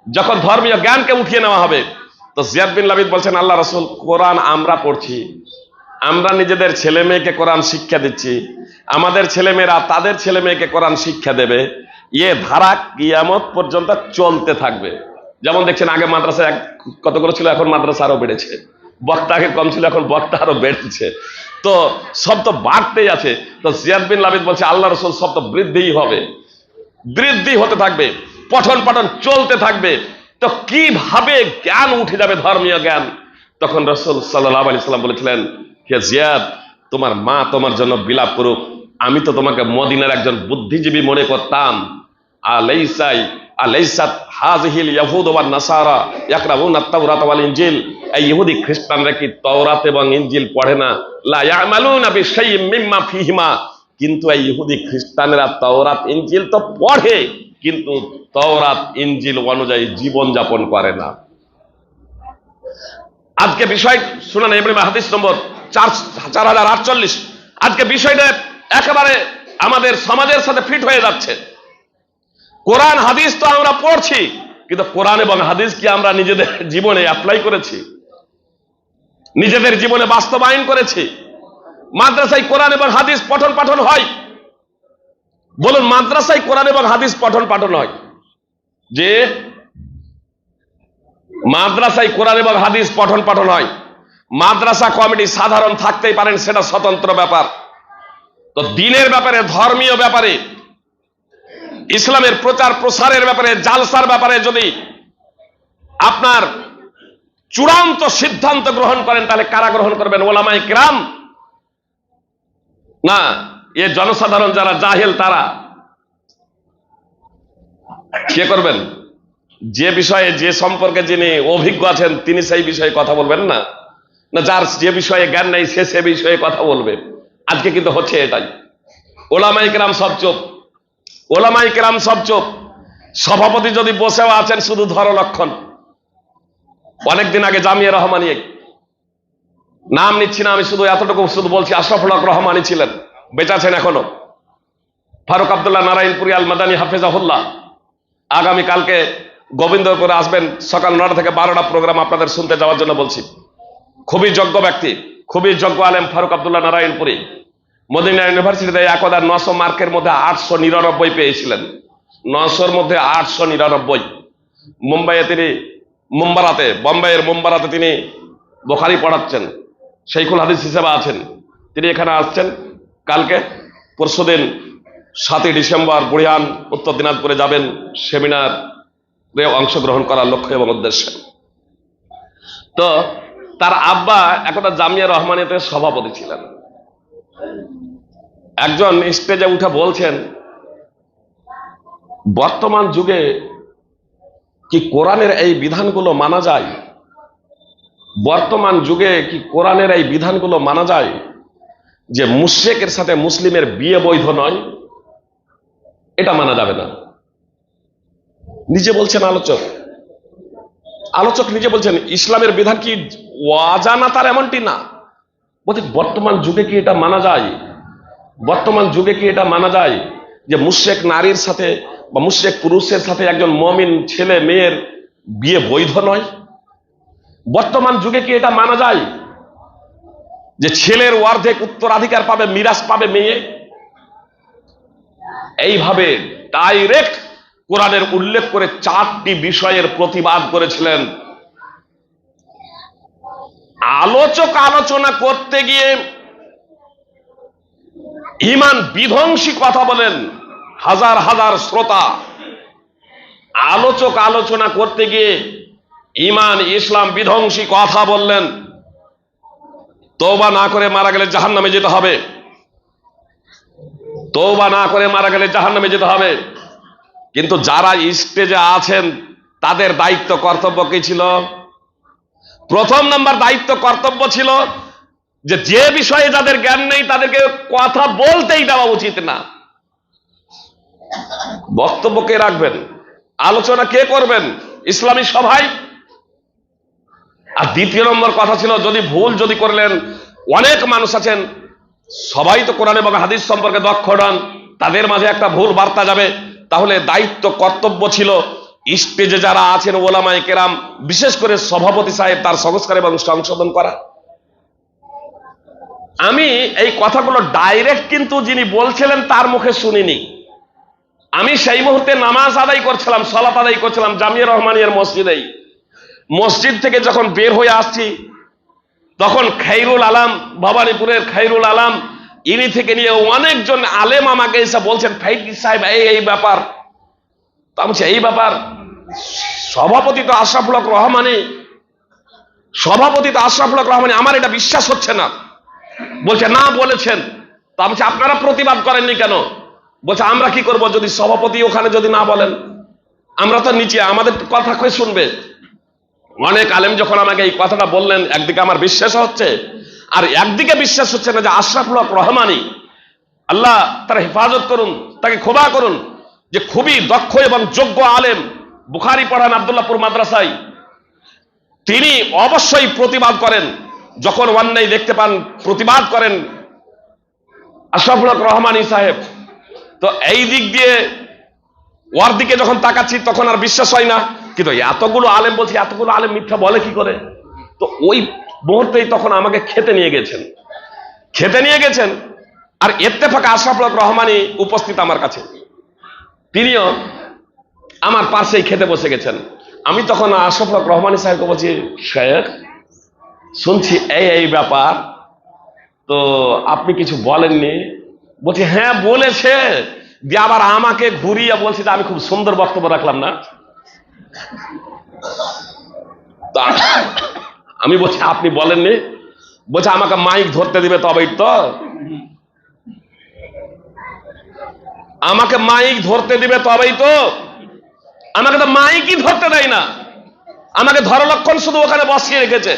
যখন ধর্মীয় জ্ঞানকে উঠিয়ে নেওয়া হবে। তো জিয়াদ বিন লাবিদ বলছেন, আল্লাহ রাসূল, কোরআন আমরা পড়ছি, আমরা নিজেদের ছেলে মেয়েকে কোরআন শিক্ষা দিচ্ছি, আমাদের ছেলেমেয়েরা তাদের ছেলে মেয়েকে কোরআন শিক্ষা দেবে, এ ধারা কিয়ামত পর্যন্ত চলতে থাকবে। যেমন দেখছেন আগে মাদ্রাসা কতগুলো ছিল, এখন মাদ্রাসা আরো বেড়েছে। বক্তা আগে কম ছিল, এখন বক্তা আরো বেড়েছে। তো সব তো বাড়তেই আছে। তো জিয়াদ বিন লাবিদ বলছে আল্লাহ রাসূল, সব তো বৃদ্ধিই হবে, বৃদ্ধি হতে থাকবে, পঠন পাঠন চলতে থাকবে। তো কিভাবে জ্ঞান উঠে যাবে, ধর্মীয় জ্ঞান? তখন রাসূল সাল্লাল্লাহু আলাইহি ওয়াসাল্লাম বলেছিলেন, হে জিয়াদ, তোমার মা তোমার জন্য বিলাপ করুক, আমি তো তোমাকে মদিনার একজন বুদ্ধিজীবী মনে করতাম। আলাইসাত হাযিহিল ইয়াহুদ ওয়ান নাসারা ইয়াকরাউনা আত-তাওরাত ওয়াল ইনজিল, এই ইহুদি খ্রিস্টানরা কি তাওরাত এবং ইনজিল পড়ে না? লা ইয়ামালুনা বিশাইইম মিম্মা ফিহিমা, কিন্তু এই ইহুদি খ্রিস্টানেরা তাওরাত ইনজিল তো পড়ে, কিন্তু তাওরাত ইনজিল অনুযায়ী জীবন যাপন করে না। আজকে বিষয় শুনান ইবনে হাদিস নম্বর 4048। আজকে বিষয়টা একেবারে আমাদের সমাজের সাথে ফিট হয়ে যাচ্ছে। কোরআন হাদিস তো আমরা পড়ছি, কিন্তু কোরআন এবং হাদিস কি আমরা নিজেদের জীবনে অ্যাপ্লাই করেছি, নিজেদের জীবনে বাস্তবায়ন করেছি? মাদ্রাসায় কোরআন এবং হাদিস পঠন পাঠন হয়, বলুন মাদ্রাসায় কোরআন এবং হাদিস পঠন পাঠন হয়? যে মাদ্রাসায় কোরআন এবং হাদিস পঠন পাঠন হয়, মাদ্রাসা কমিটি সাধারণ থাকতেই পারেন, সেটা স্বতন্ত্র ব্যাপার। তো দিনের ব্যাপারে, ধর্মীয় ব্যাপারে, ইসলামের প্রচার প্রসারের ব্যাপারে, জালসার ব্যাপারে যদি আপনার চূড়ান্ত সিদ্ধান্ত গ্রহণ করেন, তাহলে কারা গ্রহণ করবেন? ওলামায়ে কিরাম? না, এ জনসাধারণ যারা জাহেল তারা কে করবেন? যে বিষয়ে, যে সম্পর্কে যিনি অভিজ্ঞ আছেন তিনি সেই বিষয়ে কথা বলবেন না? না, যার যে বিষয়ে জ্ঞান নেই সে বিষয়ে কথা বলবে? আজকে কিন্তু হচ্ছে এটাই। ওলামায়ে কিরাম সব চুপ, ওলামায়ে কিরাম সব চুপ। সভাপতি যদি বসেও আছেন শুধু ধরো লক্ষণ। অনেকদিন আগে জামিয়া রহমানিয়া, নাম নিচ্ছি না আমি, শুধু এতটুকু শুধু বলছি, আশরাফুল হক রহমানী ছিলেন, বেঁচে আছেন এখনো। ফারুক আব্দুল্লাহ নারায়ণপুরি আল মাদানী হাফেজাহুল্লাহ আগামী কালকে গোবিন্দপুরে আসবেন, সকাল 9টা থেকে 12টা প্রোগ্রাম আপনাদের শুনতে যাওয়ার জন্য বলছি। খুবই যোগ্য ব্যক্তি, খুবই যোগ্য আলেম ফারুক আব্দুল্লাহ নারায়ণপুরি। মদিনা ইউনিভার্সিটিতে একদা 900 মার্কের মধ্যে 899 পেয়েছিলেন, 900-র মধ্যে 899। মুম্বাইয়ে তিনি বোম্বাইয়ের মুম্বারাতে তিনি বুখারী পড়াচ্ছেন, শাইখুল হাদিস হিসেবে আছেন। তিনি এখানে আসছেন কালকে, পরশুদিন 7ই ডিসেম্বর বুড়িয়ান উত্তর দিনাজপুরে যাবেন সেমিনারে অংশগ্রহণ করার লক্ষ্য এবং উদ্দেশ্যে। তো তার আব্বা একদা জামিয়া রহমানিয়াতে সভাপতি ছিলেন। একজন স্টেজে উঠে বলছেন, বর্তমান যুগে কি কোরআনের এই বিধানগুলো মানা যায়? বর্তমান যুগে কি কোরআনের এই বিধানগুলো মানা যায় যে মুশরিকের সাথে মুসলিমের বিয়ে বৈধ নয়? এটা মানা যাবে না। নিজে বলছেন আলোচক নিজে বলছেন, ইসলামের বিধান কি অজানা তার এমনটি না। বলছে বর্তমান যুগে কি এটা মানা যায়? বর্তমান যুগে কি এটা মানা যায় যে মুশরিক নারীর সাথে বা মুশরিক পুরুষের সাথে একজন মুমিন ছেলে মেয়ের বিয়ে বৈধ নয়? বর্তমান যুগে কি এটা মানা যায় যে ছেলের অর্ধেক উত্তরাধিকার পাবে, মিরাস পাবে মেয়ে? এইভাবে ডাইরেক্ট কোরআনের উল্লেখ করে 4টি বিষয়ের প্রতিবাদ করেছিলেন। আলোচক আলোচনা করতে গিয়ে ঈমান বিধ্বংসী কথা বলেন, হাজার হাজার শ্রোতা আলোচক আলোচনা করতে গিয়ে ঈমান ইসলাম বিধ্বংসী কথা বললেন, তওবা না করে মারা গেলে জাহান্নামে যেতে হবে, তওবা না করে মারা গেলে জাহান্নামে যেতে হবে। কিন্তু যারা স্টেজে আছেন তাদের দায়িত্ব কর্তব্য কি ছিল? প্রথম নাম্বার দায়িত্ব কর্তব্য ছিল যে যে বিষয়ে যাদের জ্ঞান নেই তাদেরকে কথা বলতেই দেওয়া উচিত না। বক্তব্য কে রাখবেন, আলোচনা কে করবেন? ইসলামী সভায়। আর দ্বিতীয় নম্বর কথা ছিল, যদি ভুল যদি করলেন, অনেক মানুষ আছেন সবাই তো কোরআন এবং হাদিস সম্পর্কে দক্ষ নন, তাদের মাঝে একটা ভুল বার্তা যাবে, তাহলে দায়িত্ব কর্তব্য ছিল স্টেজে যারা আছেন ওলামায়ে কেরাম, বিশেষ করে সভাপতি সাহেব, তার সংস্কার এবং সংশোধন করা। আমি এই কথাগুলো ডাইরেক্ট কিন্তু যিনি বলছিলেন তার মুখে শুনিনি। আমি সেই মুহূর্তে নামাজ আদায় করছিলাম, সালাত আদায় করছিলাম জামিয়া রহমানিয়ার মসজিদেই। মসজিদ থেকে যখন বের হয়ে আসছি তখন খাইরুল আলম, ভবানীপুরের খাইরুল আলম, ইনি থেকে নিয়ে অনেকজন আলেম আমাকে এসে বলছেন, ফাইকি সাহেব এই ব্যাপার। তো আমি বলছি, এই ব্যাপার? সভাপতি তো আশরাফুল হক রহমানী, সভাপতি তো আশরাফুল হক রহমানী, আমার এটা বিশ্বাস হচ্ছে না। বলছে না, বলেছেন। তো আমি বলছি, আপনারা প্রতিবাদ করেননি কেন? বলছে, আমরা কি করব যদি সভাপতি ওখানে যদি না বলেন, আমরা তো নিচে, আমাদের কথা কই শুনবে। অনেক আলেম যখন আমাকে এই কথাটা বললেন, একদিকে আমার বিশ্বাস হচ্ছে, আর একদিকে বিশ্বাস হচ্ছে না যে আশরাফুল হক রহমানী, আল্লাহ তার হেফাজত করুন, তাকে ক্ষমা করুন, যে খুবই দক্ষ এবং যোগ্য আলেম, বুখারী পড়ান আব্দুল্লাহপুর মাদ্রাসায়, তিনি অবশ্যই প্রতিবাদ করেন, যখন অন্যায় দেখতে পান প্রতিবাদ করেন আশরাফুল হক রহমানী সাহেব। তো এই দিক দিয়ে ওর দিকে যখন তাকাচ্ছি তখন আর বিশ্বাস হয় না, কিন্তু এতগুলো আলেম বলছি, এতগুলো আলেম মিথ্যা বলে কি করে? তো ওই মুহূর্তেই তখন আমাকে খেতে নিয়ে গেছেন। আর ইত্তেফাক আশরাফুল হক রহমানী উপস্থিত আমার কাছে, তিনিও আমার পাশেই খেতে বসে গেছেন। আমি তখন আশরাফুল হক রহমানী সাহেবকে বলছি, শেখ শুনছি এই ব্যাপার, তো আপনি কিছু বলেননি? বলছি, হ্যাঁ বলেছে। দিয়ে আবার আমাকে ঘুরিয়ে বলছি যে আমি খুব সুন্দর বক্তব্য রাখলাম না। আমি বলছি, আপনি বলেননি? বলছে, আমাকে মাইক ধরতে দিবে তবেই তো, আমাকে মাইক ধরতে দিবে তবেই তো। আমাকে তো মাইকই ধরতে দেয় না, আমাকে ধরলক্ষণ শুধু ওখানে বসিয়ে রেখেছে।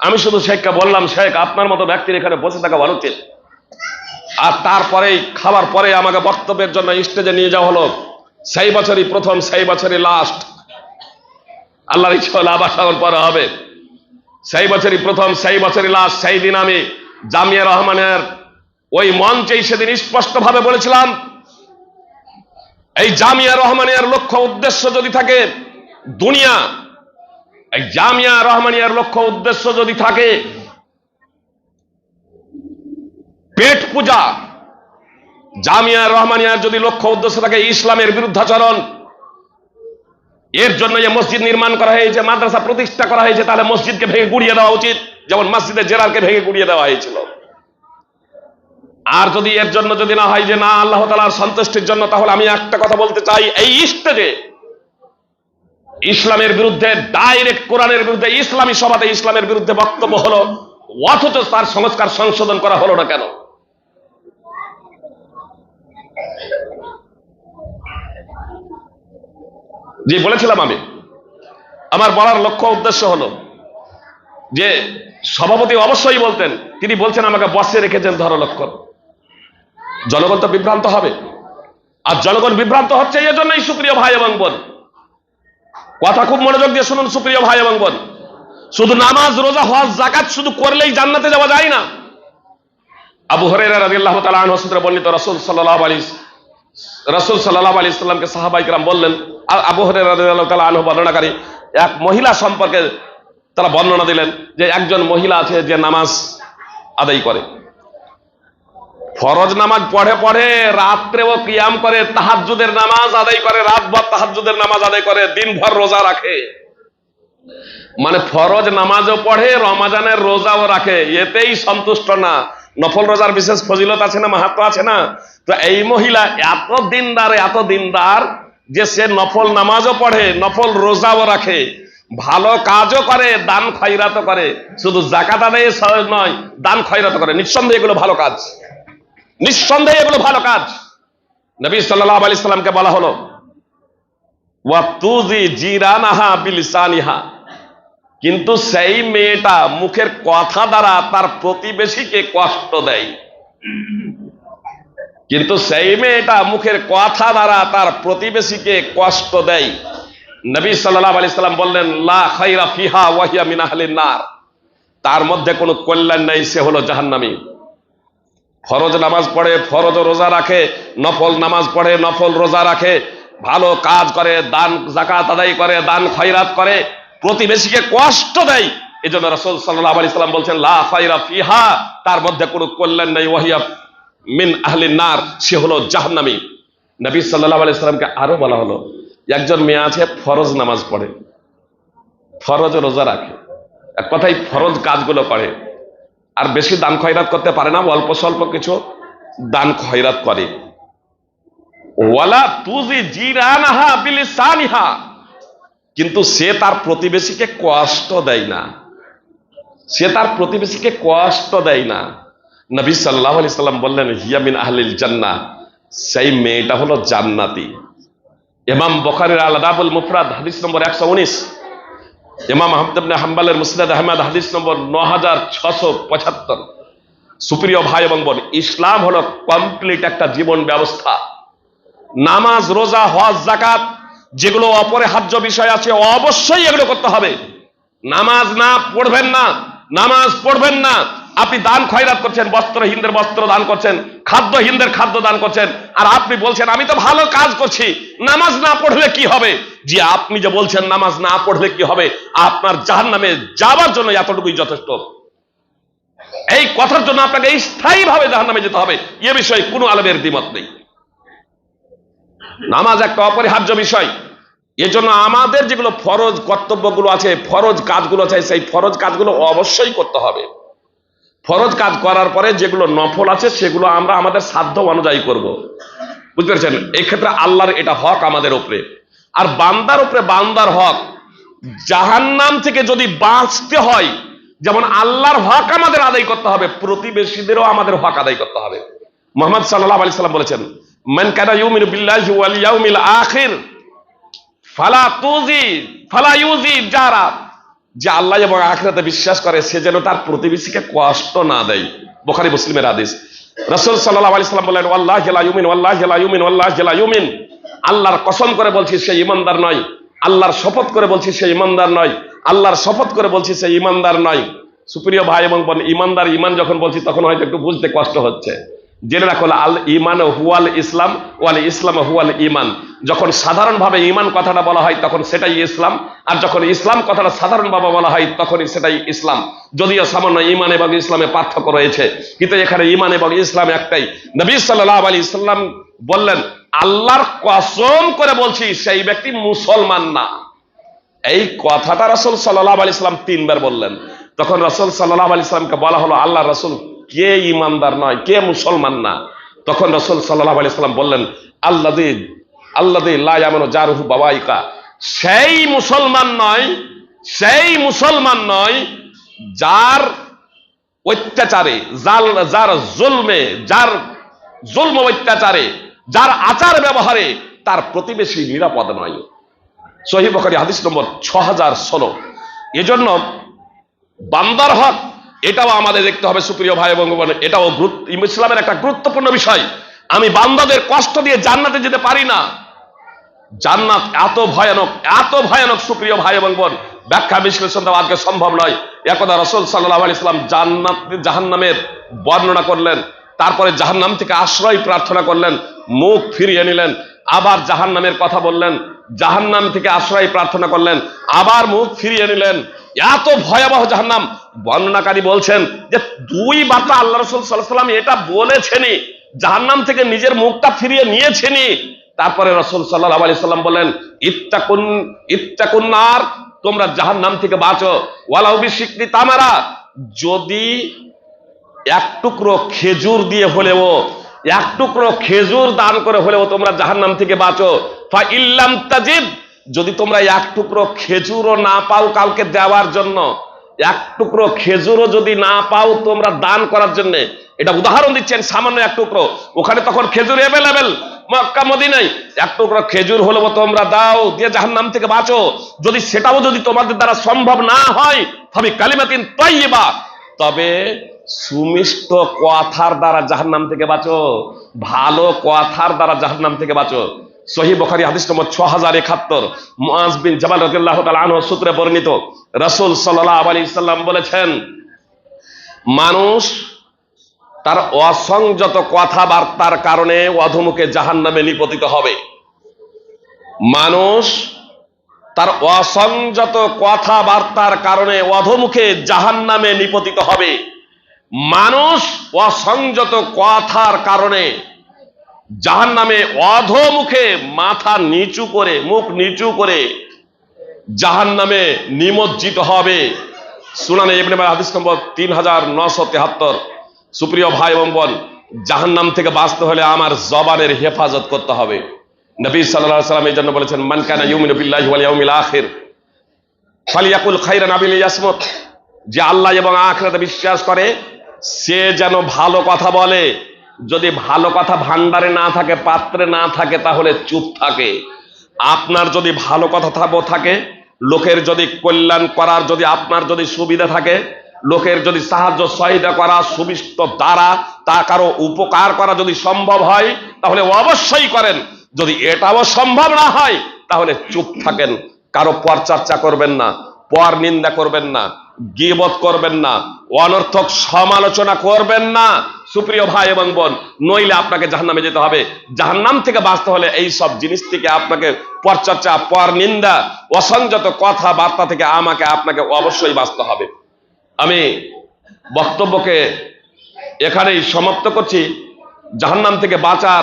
আমি শুধু শেখকে বললাম, শেখ আপনার মতো ব্যক্তির এখানে বসে থাকা ভালো উচিত। আর তারপরেই খাবার পরে আমাকে বক্তব্যের জন্য স্টেজে নিয়ে যাওয়া হলো। সেই বছরই প্রথম, সেই বছরই লাস্ট, আল্লাহর ইচ্ছা হলে আবার সাগর পরে হবে। সেই বছরই প্রথম, সেই বছরই লাস্ট। সেই দিন আমি জামিয়া রহমানের ওই মঞ্চেই সেদিন স্পষ্টভাবে বলেছিলাম, এই জামিয়া রহমানিয়ার লক্ষ্য উদ্দেশ্য যদি থাকে দুনিয়া, এই জামিয়া রহমানিয়ার লক্ষ্য উদ্দেশ্য যদি থাকে পেট পূজা, জামিয়া রহমানিয়ার যদি লক্ষ্য উদ্দেশ্য থাকে ইসলামের বিরুদ্ধাচরণ, এর জন্য যে মসজিদ নির্মাণ করা হয়েছে, মাদ্রাসা প্রতিষ্ঠা করা হয়েছে, তাহলে মসজিদকে ভেঙে গুড়িয়ে দেওয়া উচিত, যেমন মসজিদে জেরারকে ভেঙে গুড়িয়ে দেওয়া হয়েছিল। আর যদি এর জন্য যদি না হয় যে না আল্লাহ তাআলার সন্তুষ্টির জন্য, তাহলে আমি একটা কথা বলতে চাই, এই স্টেজে ইসলামের বিরুদ্ধে, ডাইরেক্ট কোরআনের বিরুদ্ধে, ইসলামী সভাতে ইসলামের বিরুদ্ধে বক্তব্য হলো, অথচ তার সংস্কার সংশোধন করা হলো না কেন? যে বলেছিলাম আমি, আমার বলার লক্ষ্য উদ্দেশ্য হলো যে সভাপতি অবশ্যই বলতেন, তিনি বলছেন আমাকে বসে রেখেছেন ধরলক্ষণ। জনগণ তো বিভ্রান্ত হবে, আর জনগণ বিভ্রান্ত হচ্ছে এই জন্যই। সুপ্রিয় ভাই এবং বোন, কথা খুব মনোযোগ দিয়ে শুনুন সুপ্রিয় ভাই এবং বোন, শুধু নামাজ, রোজা, হজ, যাকাত শুধু করলেই জান্নাতে যাওয়া যায় না। আবু হুরায়রা রাদিয়াল্লাহু তাআলা আনহু সূত্রে বর্ণিত, রাসূল সাল্লাল্লাহু আলাইহি সাল্লামকে সাহাবায়ে কিরাম বললেন, আবু হুরায়রা রাদিয়াল্লাহু তাআলা আনহু বর্ণনাকারী, এক মহিলা সম্পর্কে তারা বর্ণনা দিলেন যে একজন মহিলা আছে যে নামাজ আদায় করে, ফরজ নামাজ পড়ে, রাত্রেও কিয়াম করে, তাহাজ্জুদের নামাজ আদায় করে, রাতভর তাহাজ্জুদের নামাজ আদায় করে, দিনভর রোজা রাখে। মানে ফরজ নামাজও পড়ে, রমাজানের রোজাও রাখে, এতেই সন্তুষ্ট না। নফল রোজার বিশেষ ফজিলত আছে না, মাহাত্ম্য আছে না? তো এই মহিলা এত দিনদার যে সে নফল নামাজও পড়ে, নফল রোজাও রাখে, ভালো কাজও করে, দান খয়রাতও করে, শুধু যাকাত আদায়ে নয়, দান খয়রাত করে, নিঃসন্দেহে এগুলো ভালো কাজ, নিঃসন্দেহে এগুলো ভালো কাজ। নবী সাল্লাল্লাহু আলাইহি সাল্লামকে বলা হলো ওয়া তুজি জিরানাহা বিলিসানিহা, কিন্তু সেই মেয়েটা মুখের কথা দ্বারা তার প্রতিবেশীকে কষ্ট দেয়, কিন্তু সেই মেয়েটা মুখের কথা দ্বারা তার প্রতিবেশীকে কষ্ট দেয়। নবী সাল্লাল্লাহু আলাইহি সাল্লাম বললেন লা খায়রা ফিহা ওয়া হিয়া মিন আহলিন নার, তার মধ্যে কোনো কল্যাণ নেই, সে হলো জাহান্নামী। ফরজ নামাজ পড়ে, ফরজ রোজা রাখে, নফল নামাজ পড়ে, নফল রোজা রাখে, ভালো কাজ করে, দান যাকাত আদায় করে, দান খয়রাত করে, প্রতিবেশীকে কষ্ট দেয়, এজন্য রাসূল সাল্লাল্লাহু আলাইহি সাল্লাম বলছেন লা খায়রা ফিহা, তার মধ্যে কোনো কল্যাণ নেই, ওয়া হিয়া মিন আহলিন নার, সে হলো জাহান্নামী। নবী সাল্লাল্লাহু আলাইহি সাল্লামকে আরো বলা হলো একজন মেয়ে আছে ফরজ নামাজ পড়ে, ফরজ রোজা রাখে, এক কথায় ফরজ কাজগুলো করে, আর বেশি দান খয়রাত করতে পারে না, অল্প স্বল্প কিছু দান খয়রাত করে। ওয়ালা তুজি জিরানাহা বিলিসানিহা, কিন্তু সে তার প্রতিবেশীকে কষ্ট দেয় না, সে তার প্রতিবেশীকে কষ্ট দেয় না। নবী সাল্লাল্লাহু আলাইহি সাল্লাম বললেন হিয়া মিন আহলিল জান্নাহ, সেই মেয়েটা হলো জান্নাতি। ইমাম বুখারীর আল আদাবুল মুফরাদ হাদিস নম্বর 119, ইমাম আহমদ ইবনে হাম্বলের মুসনাদ আহমদ হাদিস নম্বর 9675। সুপ্রিয় ভাই এবং বোন, ইসলাম হলো কমপ্লিট একটা জীবন ব্যবস্থা। নামাজ, রোজা, হজ, যাকাত যেগুলো অপরিহার্য বিষয় আছে অবশ্যই এগুলো করতে হবে। নামাজ না পড়বেন না, নামাজ পড়বেন না, আপনি দান খয়রাত করছেন, বস্ত্রহীনদের বস্ত্র দান করছেন, খাদ্যহীনদের খাদ্য দান করছেন, আর আপনি বলছেন আমি তো ভালো কাজ করছি, নামাজ না পড়লে কি হবে? যে আপনি যে বলছেন নামাজ না পড়লে কি হবে, আপনার জাহান্নামে যাওয়ার জন্য এতটুকুই যথেষ্ট। এই কথার জন্য আপনাকে স্থায়ীভাবে জাহান্নামে যেতে হবে, এ বিষয়ে কোনো আলেমের দ্বিমত নেই। নামাজ একটা অপরিহার্য বিষয়, এজন্য আমাদের যেগুলো ফরজ কর্তব্যগুলো আছে, ফরজ কাজগুলো আছে, সেই ফরজ কাজগুলো অবশ্যই করতে হবে। ফরজ কাজ করার পরে যেগুলো নফল আছে সেগুলো আমরা আমাদের সাধ্য অনুযায়ী করব, বুঝতে পেরেছেন? এই ক্ষেত্রে আল্লাহর এটা হক আমাদের উপরে, আর বান্দার উপরে বান্দার হক। জাহান্নাম থেকে যদি বাঁচতে হয়, যেমন আল্লাহর হক আমাদের আদায় করতে হবে, প্রতিবেশীদেরও আমাদের হক আদায় করতে হবে। মুহাম্মদ সাল্লাল্লাহু আলাইহি সাল্লাম বলেছেন মান কানা ইউমিনু বিল্লাহি ওয়াল ইয়াউমিল আখির ফালা ইউজি জারা, যে আল্লাহ এবং আখিরাতে বিশ্বাস করে সে যেন তার প্রতিবেশীকে কষ্ট না দেয়। বুখারী মুসলিমের হাদিস। রাসূল সাল্লাল্লাহু আলাইহি সাল্লাম বলেন ওয়াল্লাহি লা ইউমিন, ওয়াল্লাহি লা ইউমিন, ওয়াল্লাহি লা ইউমিন, আল্লাহর কসম করে বলছি সে ঈমানদার নয়, আল্লাহর শপথ করে বলছি সে ঈমানদার নয়, আল্লাহর শপথ করে বলছি সে ঈমানদার নয়। সুপ্রিয় ভাই এবং বোন, ঈমানদার ঈমান যখন বলছি তখন হয়তো একটু বুঝতে কষ্ট হচ্ছে। জেনে রাখো আল ঈমান হুয়াল ইসলাম ওয়াল ইসলাম হুয়াল ঈমান। যখন সাধারণভাবে ঈমান কথাটা বলা হয় তখন সেটাই ইসলাম, আর যখন ইসলাম কথাটা সাধারণভাবে বলা হয় তখনই সেটাই ইসলাম। যদিও সামান্য ঈমান এবং ইসলামে পার্থক্য রয়েছে, কিন্তু এখানে ঈমান এবং ইসলাম একটাই। নবী সাল্লাল্লাহু আলাইহি সাল্লাম বললেন আল্লাহর কসম করে বলছি সেই ব্যক্তি মুসলমান না। এই কথাটা রাসূল সাল্লাল্লাহু আলাইহি সাল্লাম 3 বার বললেন। তখন রাসূল সাল্লাল্লাহু আলাইহি সাল্লামকে বলা হলো আল্লাহ রাসূল, কে ঈমানদার নয়, কে মুসলমান না? তখন রাসূল সাল্লাল্লাহু আলাইহি সাল্লাম বললেন আল্লাযী লা ইয়ামানু জারুহু বাওয়াইকা, সেই মুসলমান নয়, সেই মুসলমান নয় যার অত্যাচারে, যার জুলমে, যার জুলম অত্যাচারে, যার আচার ব্যবহারে তার প্রতিবেশী নিরাপদ নয়। সহিহ বুখারী হাদিস নম্বর 6016। এজন্য বান্দার হক এটাও আমাদের দেখতে হবে। সুপ্রিয় ভাই এবং বোন, এটাও ইসলামের একটা গুরুত্বপূর্ণ বিষয়। আমি বান্দাদের কষ্ট দিয়ে জান্নাতে যেতে পারি না। জান্নাত এত ভয়ানক, এত ভয়ানক সুপ্রিয় ভাই এবং বোন, ব্যাখ্যা বিশ্লেষণ দেওয়া আজকে সম্ভব নয়। একদা রাসূল সাল্লাল্লাহু আলাইহি সাল্লাম জাহান্নামের বর্ণনা করলেন, তারপরে জাহান্নাম থেকে আশ্রয় প্রার্থনা করলেন, মুখ ফিরিয়ে নিলেন, আবার জাহান্নামের কথা বললেন, জাহান্নাম থেকে আশ্রয় প্রার্থনা করলেন, আবার মুখ ফিরিয়ে নিলেন। এত ভয়াবহ জাহান্নাম। বর্ণনাকারী বলছেন যে 2 বার আল্লাহ রাসূল সাল্লাল্লাহু আলাইহি সাল্লাম এটা বলেছেনই, জাহান্নাম থেকে নিজের মুখটা ফিরিয়ে নিয়েছেনই। তারপরে রাসূল সাল্লাল্লাহু আলাইহি সাল্লাম বলেন ইত্তাকুন নার, তোমরা জাহান্নাম থেকে বাঁচো, ওয়ালাউ বিশিক্কি তামারা, যদি এক টুকরো খেজুর দিয়ে হলেও, এক টুকরো খেজুর দান করে হলেও তোমরা জাহান্নাম থেকে বাঁচো। ফা ইল্লাম তাজিদ, যদি তোমরা এক টুকরো খেজুরও না পাও কাউকে দেওয়ার জন্য, এক টুকরো খেজুরও যদি না পাও তোমরা দান করার জন্য, এটা উদাহরণ দিচ্ছেন সামান্য এক টুকরো, ওখানে তখন খেজুর অ্যাভেলেবেল, মক্কা মদিনায় এক টুকরো খেজুর হলো তোমরা দাও, দিয়ে জাহান্নাম থেকে বাঁচো। যদি সেটাও যদি তোমাদের দ্বারা সম্ভব না হয়, তবে কালিমাতিন তাইয়্যিবা, তবে সুমিষ্ট কথার দ্বারা জাহান্নাম থেকে বাঁচো, ভালো কথার দ্বারা জাহান্নাম থেকে বাঁচো। সহিহ বুখারী হাদিস নম্বর 6071, মুআজ বিন জাবাল রাদিয়াল্লাহু তাআলা আনহু সূত্রে বর্ণিত, রাসূল সাল্লাল্লাহু আলাইহি সাল্লাম বলেছেন, মানুষ তার অসংযত কথাবার্তার কারণে অধমুখে জাহান্নামে নিপতিত হবে। মানুষ তার অসংযত কথাবার্তার কারণে অধমুখে জাহান্নামে নিপতিত হবে। মানুষ অসংযত কথার কারণে জাহান্নামে অধোমুখে মাথা নিচু করে, মুখ নিচু করে জাহান্নামে নিমজ্জিত হবে। সুনানে ইবনে মাজাহ হাদিস নম্বর 3973। সুপ্রিয় ভাই এবং বোন, জাহান্নাম থেকে বাঁচতে হলে আমার জবানের হেফাজত করতে হবে। নবী সাল্লাল্লাহু আলাইহি ওয়াসাল্লাম এই জন্য বলেছেন, মান কানা ইউমিনু বিল্লাহি ওয়াল ইয়াউমিল আখির ফালিয়াকুল খাইরান আও লিয়াসমুত, যে আল্লাহ এবং আখিরাতে বিশ্বাস করে সে যেন ভালো কথা বলে, যদি ভালো কথা ভান্ডারে না থাকে, পাত্রে না থাকে, তাহলে চুপ থাকে। আপনার যদি ভালো কথা থাকে, লোকের যদি কল্যাণ করার যদি আপনার যদি সুবিধা থাকে, লোকের যদি সাহায্য সহায়তা করা, সুবিষ্ট দ্বারা তা কারো উপকার করা যদি সম্ভব হয়, তাহলে অবশ্যই করেন। যদি এটাও সম্ভব না হয়, তাহলে চুপ থাকেন। কারো পরচর্চা করবেন না, পর নিন্দা করবেন না, গীবত করবেন না, অনর্থক সমালোচনা করবেন না, সুপ্রিয় ভাই এবং বোন, নইলে আপনাকে জাহান্নামে যেতে হবে। জাহান্নাম থেকে বাঁচতে হলে এই সব জিনিস থেকে আপনাকে, পরচর্চা, পর নিন্দা, অসংযত কথাবার্তা থেকে আপনাকে অবশ্যই বাঁচতে হবে। আমি বক্তব্যকে এখানেই সমাপ্ত করছি। জাহান্নাম থেকে বাঁচার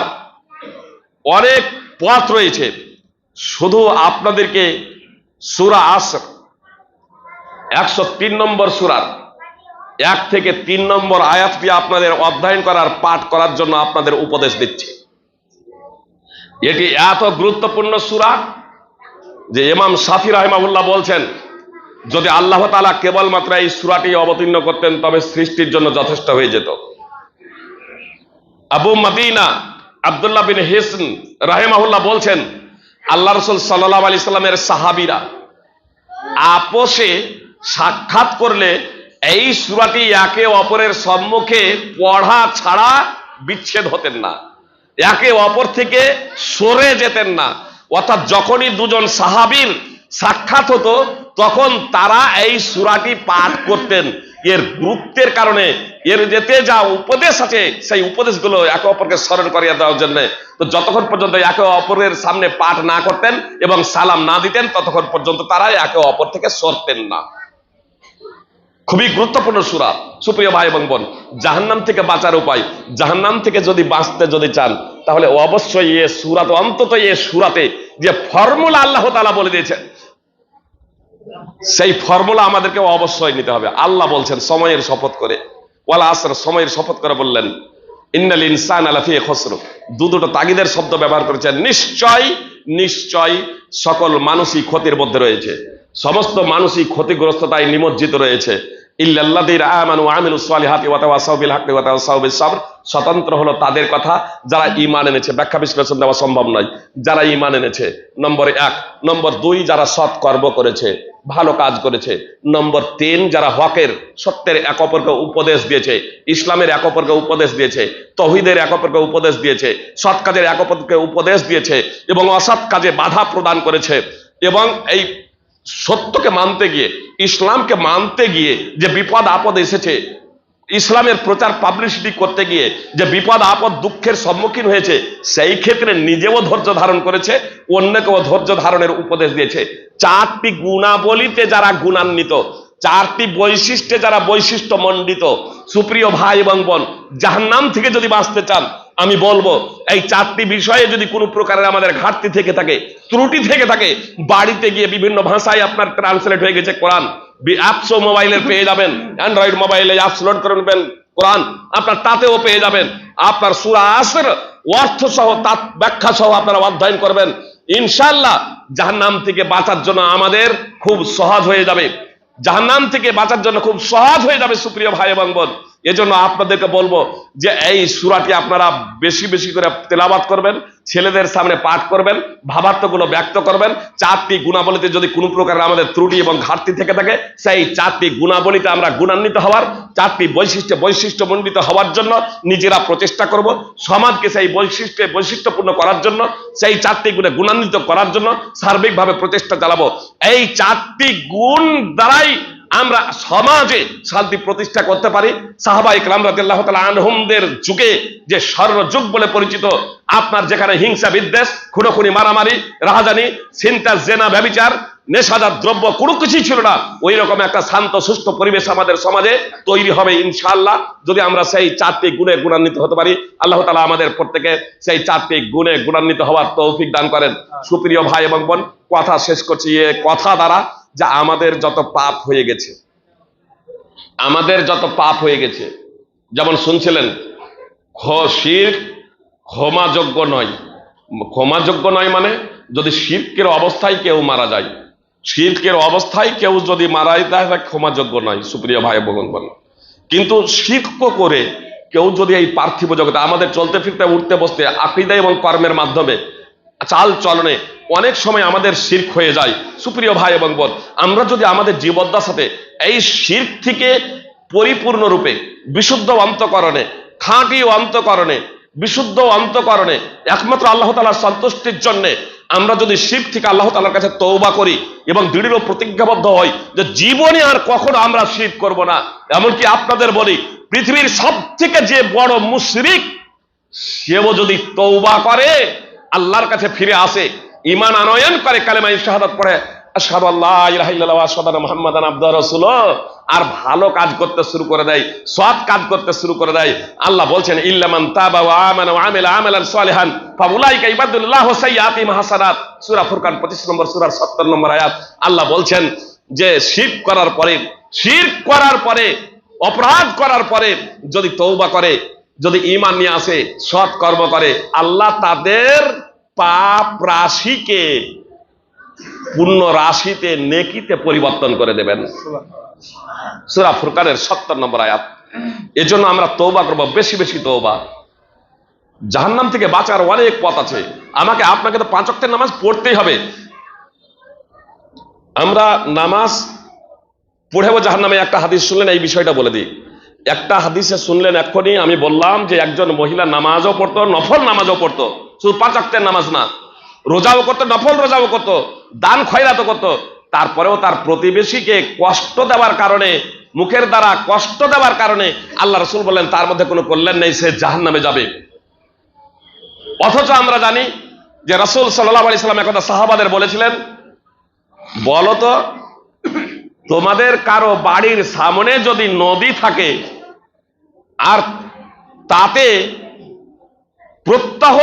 অনেক পথ রয়েছে, শুধু আপনাদেরকে সূরা আসর 103 নম্বর সূরার 1 থেকে 3 নম্বর আয়াতটি আপনাদের অধ্যয়ন করার, পাঠ করার জন্য আপনাদের উপদেশ দিচ্ছি। এটি এত গুরুত্বপূর্ণ সূরা যে ইমাম শাফি রাহিমাহুল্লাহ বলছেন, যদি আল্লাহ তাআলা কেবলমাত্র এই সূরাটি অবতীর্ণ করতেন তবে সৃষ্টির জন্য যথেষ্ট হয়ে যেত। আবু মদিনা আব্দুল্লাহ বিন হিসন রাহিমাহুল্লাহ বলছেন, আল্লাহ রাসূল সাল্লাল্লাহু আলাইহি সাল্লামের সাহাবীরা আপোষে সাক্ষাৎ করলে এই সূরাটি একে অপরের সম্মুখে পড়া ছাড়া বিচ্ছেদ হতেন না, একে অপর থেকে সরে যেতেন না। অর্থাৎ যখনই দুজন সাহাবীর সাক্ষাৎ হতো তখন তারা এই সূরাটি পাঠ করতেন। এর গুরুত্বের কারণে, এর যেতে যা উপদেশ আছে সেই উপদেশগুলো একে অপরকে স্মরণ করিয়ে দেওয়ার জন্য, তো যতক্ষণ পর্যন্ত একে অপরের সামনে পাঠ না করতেন এবং সালাম না দিতেন, ততক্ষণ পর্যন্ত তারা একে অপর থেকে সরতেন না। খুবই গুরুত্বপূর্ণ সূরা। সুপ্রিয় ভাই এবং বোন, জাহান্নাম থেকে বাঁচার উপায়, জাহান্নাম থেকে যদি বাঁচতে যদি চান, তাহলে অবশ্যই এ সূরাতে, অন্তত এ সূরাতে যে ফর্মুলা আল্লাহ তাআলা বলে দিয়েছেন, সেই ফর্মুলা আমাদেরকে অবশ্যই নিতে হবে। আল্লাহ বলছেন সময়ের শপথ করে, ওয়াল আসর, সময়ের শপথ করে বললেন, ইন্নাল ইনসানা লাফি খুসর, দুটো তাগিদের শব্দ ব্যবহার করেছেন। নিশ্চয় নিশ্চয় সকল মানুষই ক্ষতির মধ্যে রয়েছে, সমস্ত মানুষই ক্ষতিগ্রস্ততায় নিমজ্জিত রয়েছে। ইল্লাল্লাযীনা আমানু ওয়া আমিলুস সালিহাতি ওয়া তাওয়াসাউ বিল হাক্কি ওয়া তাওয়াসাউ বিস সাবর, স্বতন্ত্র হলো তাদের কথা যারা ঈমান এনেছে। ব্যাখ্যা বিশ্লেষণ দেওয়া সম্ভব নয়। যারা ঈমান এনেছে, নম্বর 1। নম্বর 2, যারা সৎ কর্ম করেছে, ভালো কাজ করেছে। নম্বর 3, যারা হকের, সত্যের এক অপরকে উপদেশ দিয়েছে, ইসলামের এক অপরকে উপদেশ দিয়েছে, তৌহিদের এক অপরকে উপদেশ দিয়েছে, সৎ কাজের এক অপরকে উপদেশ দিয়েছে এবং অসৎ কাজে বাধা প্রদান করেছে। এবং এই সত্যকে মানতে গিয়ে, ইসলামকে মানতে গিয়ে যে বিপদ আপদ এসেছে, ইসলামের প্রচার পাবলিসিটি করতে গিয়ে যে বিপদ আপদ দুঃখের সম্মুখীন হয়েছে, সেই ক্ষেত্রে নিজেও ধৈর্য ধারণ করেছে, অন্যকেও ধৈর্য ধারণের উপদেশ দিয়েছে। 4টি গুণাবলীতে যারা গুণান্বিত, 4টি বৈশিষ্ট্যে যারা বৈশিষ্ট্য মণ্ডিত, সুপ্রিয় ভাই এবং বোন, জাহান্নাম থেকে যদি বাঁচতে চান, আমি বলবো এই 4টি বিষয়ে যদি কোনো প্রকারের আমাদের ঘাটতি থেকে থাকে, ত্রুটি থেকে থাকে, বাড়িতে গিয়ে বিভিন্ন ভাষায় আপনার ট্রান্সলেট হয়ে গেছে কোরআন, অ্যাপসও মোবাইলে পেয়ে যাবেন, অ্যান্ড্রয়েড মোবাইলে অ্যাপস লোড করে নেবেন কোরআন, আপনার তাতেও পেয়ে যাবেন। আপনার সূরা আসর অর্থ সহ, ব্যাখ্যা সহ আপনারা অধ্যয়ন করবেন। ইনশাআল্লাহ জাহান্নাম থেকে বাঁচার জন্য আমাদের খুব সহজ হয়ে যাবে, জাহান্নাম থেকে বাঁচার জন্য খুব সহজ হয়ে যাবে সুপ্রিয় ভাই এবং বোন। এজন্য আপনাদেরকে বলবো যে এই সূরাটি আপনারা বেশি বেশি করে তেলাওয়াত করবেন, ছেলেদের সামনে পাঠ করবেন, ভাবার্থগুলো ব্যক্ত করবেন। 4টি গুণাবলীতে যদি কোনো প্রকার আমাদের ত্রুটি এবং ঘাটতি থেকে থাকে, সেই 4টি গুণাবলীতে আমরা গুণান্বিত হওয়ার, 4টি বৈশিষ্ট্যমণ্ডিত হওয়ার জন্য নিজেরা প্রচেষ্টা করব। সমাজকে সেই বৈশিষ্ট্যপূর্ণ করার জন্য, সেই 4টি গুণে গুণান্বিত করার জন্য সার্বিকভাবে প্রচেষ্টা চালাবো। এই 4টি গুণ দ্বারাই আমরা সমাজে শান্তি প্রতিষ্ঠা করতে পারি। সাহাবায়ে কেরাম রাদিয়াল্লাহু তাআলা আনহুমদের যুগে যে স্বর্ণযুগ বলে পরিচিত, আপনার যেখানে হিংসা বিদ্বেষ, খুনোখুনি, মারামারি, রাহাজানি, ছিনতাই, জেনা, ব্যভিচার, নেশাজাত দ্রব্য কোনো কিছুই ছিল না, ওই রকম একটা শান্ত সুষ্ঠু পরিবেশ আমাদের সমাজে তৈরি হবে ইনশাআল্লাহ, যদি আমরা সেই 4টি গুণে গুণান্বিত হতে পারি। আল্লাহ তাআলা আমাদের প্রত্যেকে সেই 4টি গুণে গুণান্বিত হওয়ার তৌফিক দান করেন। সুপ্রিয় ভাই এবং বোন, কথা শেষ করছি এ কথা দ্বারা, যে আমাদের যত পাপ হয়ে গেছে, আমাদের যত পাপ হয়ে গেছে, যেমন শুনছিলেন শিরক ক্ষমাযোগ্য নয়। ক্ষমাযোগ্য নয় মানে যদি শিরকের অবস্থায় কেউ মারা যায়, শিরকের অবস্থায় কেউ যদি মারা যায় তাহলে ক্ষমাযোগ্য নয় সুপ্রিয় ভাই বোন। কিন্তু শিরক করে কেউ যদি এই পার্থিব জগতে আমাদের চলতে ফিরতে উঠতে বসতে আকীদা এবং কর্মের মাধ্যমে চাল চলনে অনেক সময় আমাদের শিরক হয়ে যায় সুপ্রিয় ভাই এবং বোন, আমরা যদি আমাদের জীবদ্দশাতে এই শিরক থেকে পরিপূর্ণরূপে বিশুদ্ধ অন্তঃকরণে, খাঁটি অন্তঃকরণে, বিশুদ্ধ অন্তঃকরণে একমাত্র আল্লাহ তাআলার সন্তুষ্টির জন্য আমরা যদি শিরক থেকে আল্লাহ তাআলার কাছে তওবা করি এবং দৃঢ় প্রতিজ্ঞাবদ্ধ হই যে জীবনে আর কখনো আমরা শিরক করব না। এমনকি আপনাদের বলি, পৃথিবীর সবথেকে যে বড় মুশরিক, সেও যদি তওবা করে, আল্লাহর কাছে ফিরে আসে, ঈমান আনয়ন করে, কালেমা শাহাদাত পড়ে, আশহাদু আল্লা ইলাহা ইল্লাল্লাহ ওয়া আশহাদু আন্না মুহাম্মাদান আবদুহু ওয়া রাসূলুহু, আর ভালো কাজ করতে শুরু করে দেয়, সৎ কাজ করতে শুরু করে দেয়, আল্লাহ বলছেন ইল্লা মান তাবা ওয়া আমানা ওয়া আমিলা আমালান সালিহান ফাউলাইকা ইবাদুল্লাহু সাইয়্যাতিহিম হাসানাত। সূরা ফুরকান 25 নম্বর সূরার 70 নম্বর আয়াত। আল্লাহ বলছেন যে শিরক করার পরে অপরাধ করার পরে যদি তওবা করে, যদি ঈমান নিয়ে আসে, সৎ কর্ম করে, আল্লাহ তাদের পাপ রাশিকে পুণ্য রাশিতে, নেকিতে পরিবর্তন করে দেবেন। সূরা ফুরকানের 70 নম্বর আয়াত। এজন্য আমরা তওবা করব, বেশি বেশি তওবা। জাহান্নাম থেকে বাঁচার অনেক পথ আছে। আপনাকে তো 5 ওয়াক্তের নামাজ পড়তেই হবে। আমরা নামাজ পড়েও জাহান্নামে, একটা হাদিস শুনলেন, এই বিষয়টা বলে দিই। একটা হাদিসে শুনলেন এক্ষুনি, আমি বললাম যে একজন মহিলা নামাজও পড়তো, নফল নামাজও পড়তো, শুধু 5 ওয়াক্তের নামাজ না, রোজাও করতো, নফল রোজাও করতো, দান খয়রাতও করতো, তারপরেও তার প্রতিবেশীকে কষ্ট দেওয়ার কারণে, মুখের দ্বারা কষ্ট দেওয়ার কারণে আল্লাহ রাসূল বললেন তার মধ্যে কোনো কল্যাণ নেই, সে জাহান্নামে যাবে। অথচ আমরা জানি যে রাসূল সাল্লাল্লাহু আলাইহি সাল্লাম একদা সাহাবাদের বলেছিলেন, বলো তো তোমাদের কারো বাড়ির সামনে যদি নদী থাকে আর তাতে প্রত্যহ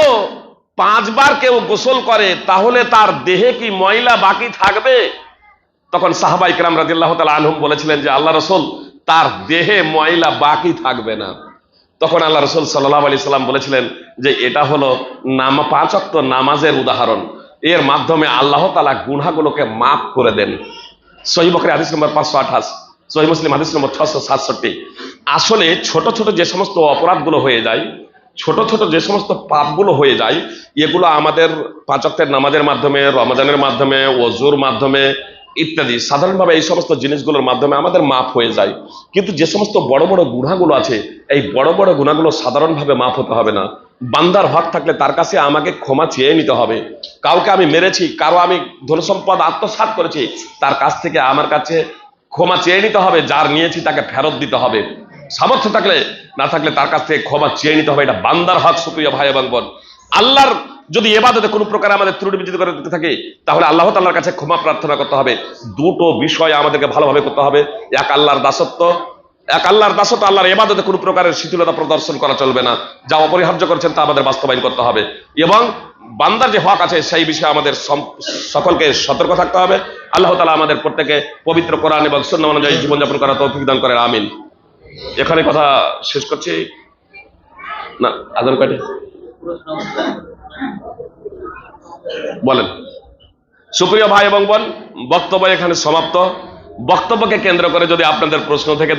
5 বার কেউ গোসল করে, তাহলে তার দেহে কি ময়লা বাকি থাকবে? তখন সাহাবায়ে কেরাম রাদিয়াল্লাহু তাআলা আনহুম বলেছিলেন যে আল্লাহ রাসূল, তার দেহে ময়লা বাকি থাকবে না। তখন আল্লাহ রাসূল সাল্লাল্লাহু আলাইহি সাল্লাম বলেছিলেন যে এটা হলো 5 ওয়াক্ত নামাজের উদাহরণ, এর মাধ্যমে আল্লাহ তাআলা গুনাহগুলোকে মাফ করে দেন। সহিহ বুখারী হাদিস নম্বর 528, সহিহ মুসলিম হাদিস নম্বর 667। আসলে ছোট ছোট যে সমস্ত অপরাধগুলো হয়ে যায়, ছোট ছোট যে সমস্ত পাপগুলো হয়ে যায়, এগুলো আমাদের 5 ওয়াক্তের নামাজের মাধ্যমে, রমজানের মাধ্যমে, ওযুর মাধ্যমে ইত্যাদি সাধারণভাবে এই সমস্ত জিনিসগুলোর মাধ্যমে আমাদের মাফ হয়ে যায়। কিন্তু যে সমস্ত বড় বড় গুনাহগুলো আছে, এই বড় বড় গুনাহগুলো সাধারণভাবে মাফ হতে হবে না। বান্দার হক থাকলে তার কাছে আমাকে ক্ষমা চেয়ে নিতে হবে। কাউকে আমি মেরেছি, কারো আমি ধনসম্পদ আত্মসাৎ করেছি, তার কাছ থেকে আমার কাছে ক্ষমা চেয়ে নিতে হবে, যার নিয়েছি তাকে ফেরত দিতে হবে। সামর্থ্য থাকলে, না থাকলে তার কাছ থেকে ক্ষমা চেয়ে নিতে হবে, এটা বান্দার হক সুপ্রিয় ভাই এবং বোন। আল্লাহর যদি ইবাদতে কোনো প্রকার আমাদের ত্রুটি বিচ্যুতি করে দিতে থাকে, তাহলে আল্লাহ তাআলার কাছে ক্ষমা প্রার্থনা করতে হবে। দুটো বিষয় আমাদেরকে ভালোভাবে করতে হবে, এক আল্লাহর দাসত্ব, আল্লাহর ইবাদতে কোনো প্রকারের শিথিলতা প্রদর্শন করা চলবে না, যা অপরিহার্য করেছেন তা আমাদের বাস্তবায়ন করতে হবে, এবং বান্দার যে হক আছে সেই বিষয়ে আমাদের সকলকে সতর্ক থাকতে হবে। আল্লাহ তাআলা আমাদের প্রত্যেকে পবিত্র কোরআন এবং সুন্নাহ অনুযায়ী জীবনযাপন করার তৌফিক দান করেন, আমিন। এখানে কথা শেষ করছি। না, আজান কয়টা? বলেন। সুপ্রিয় ভাই এবং বোন, বক্তব্য এখানে সমাপ্ত। বক্তব্যকে কেন্দ্র করে যদি আপনাদের প্রশ্ন থেকে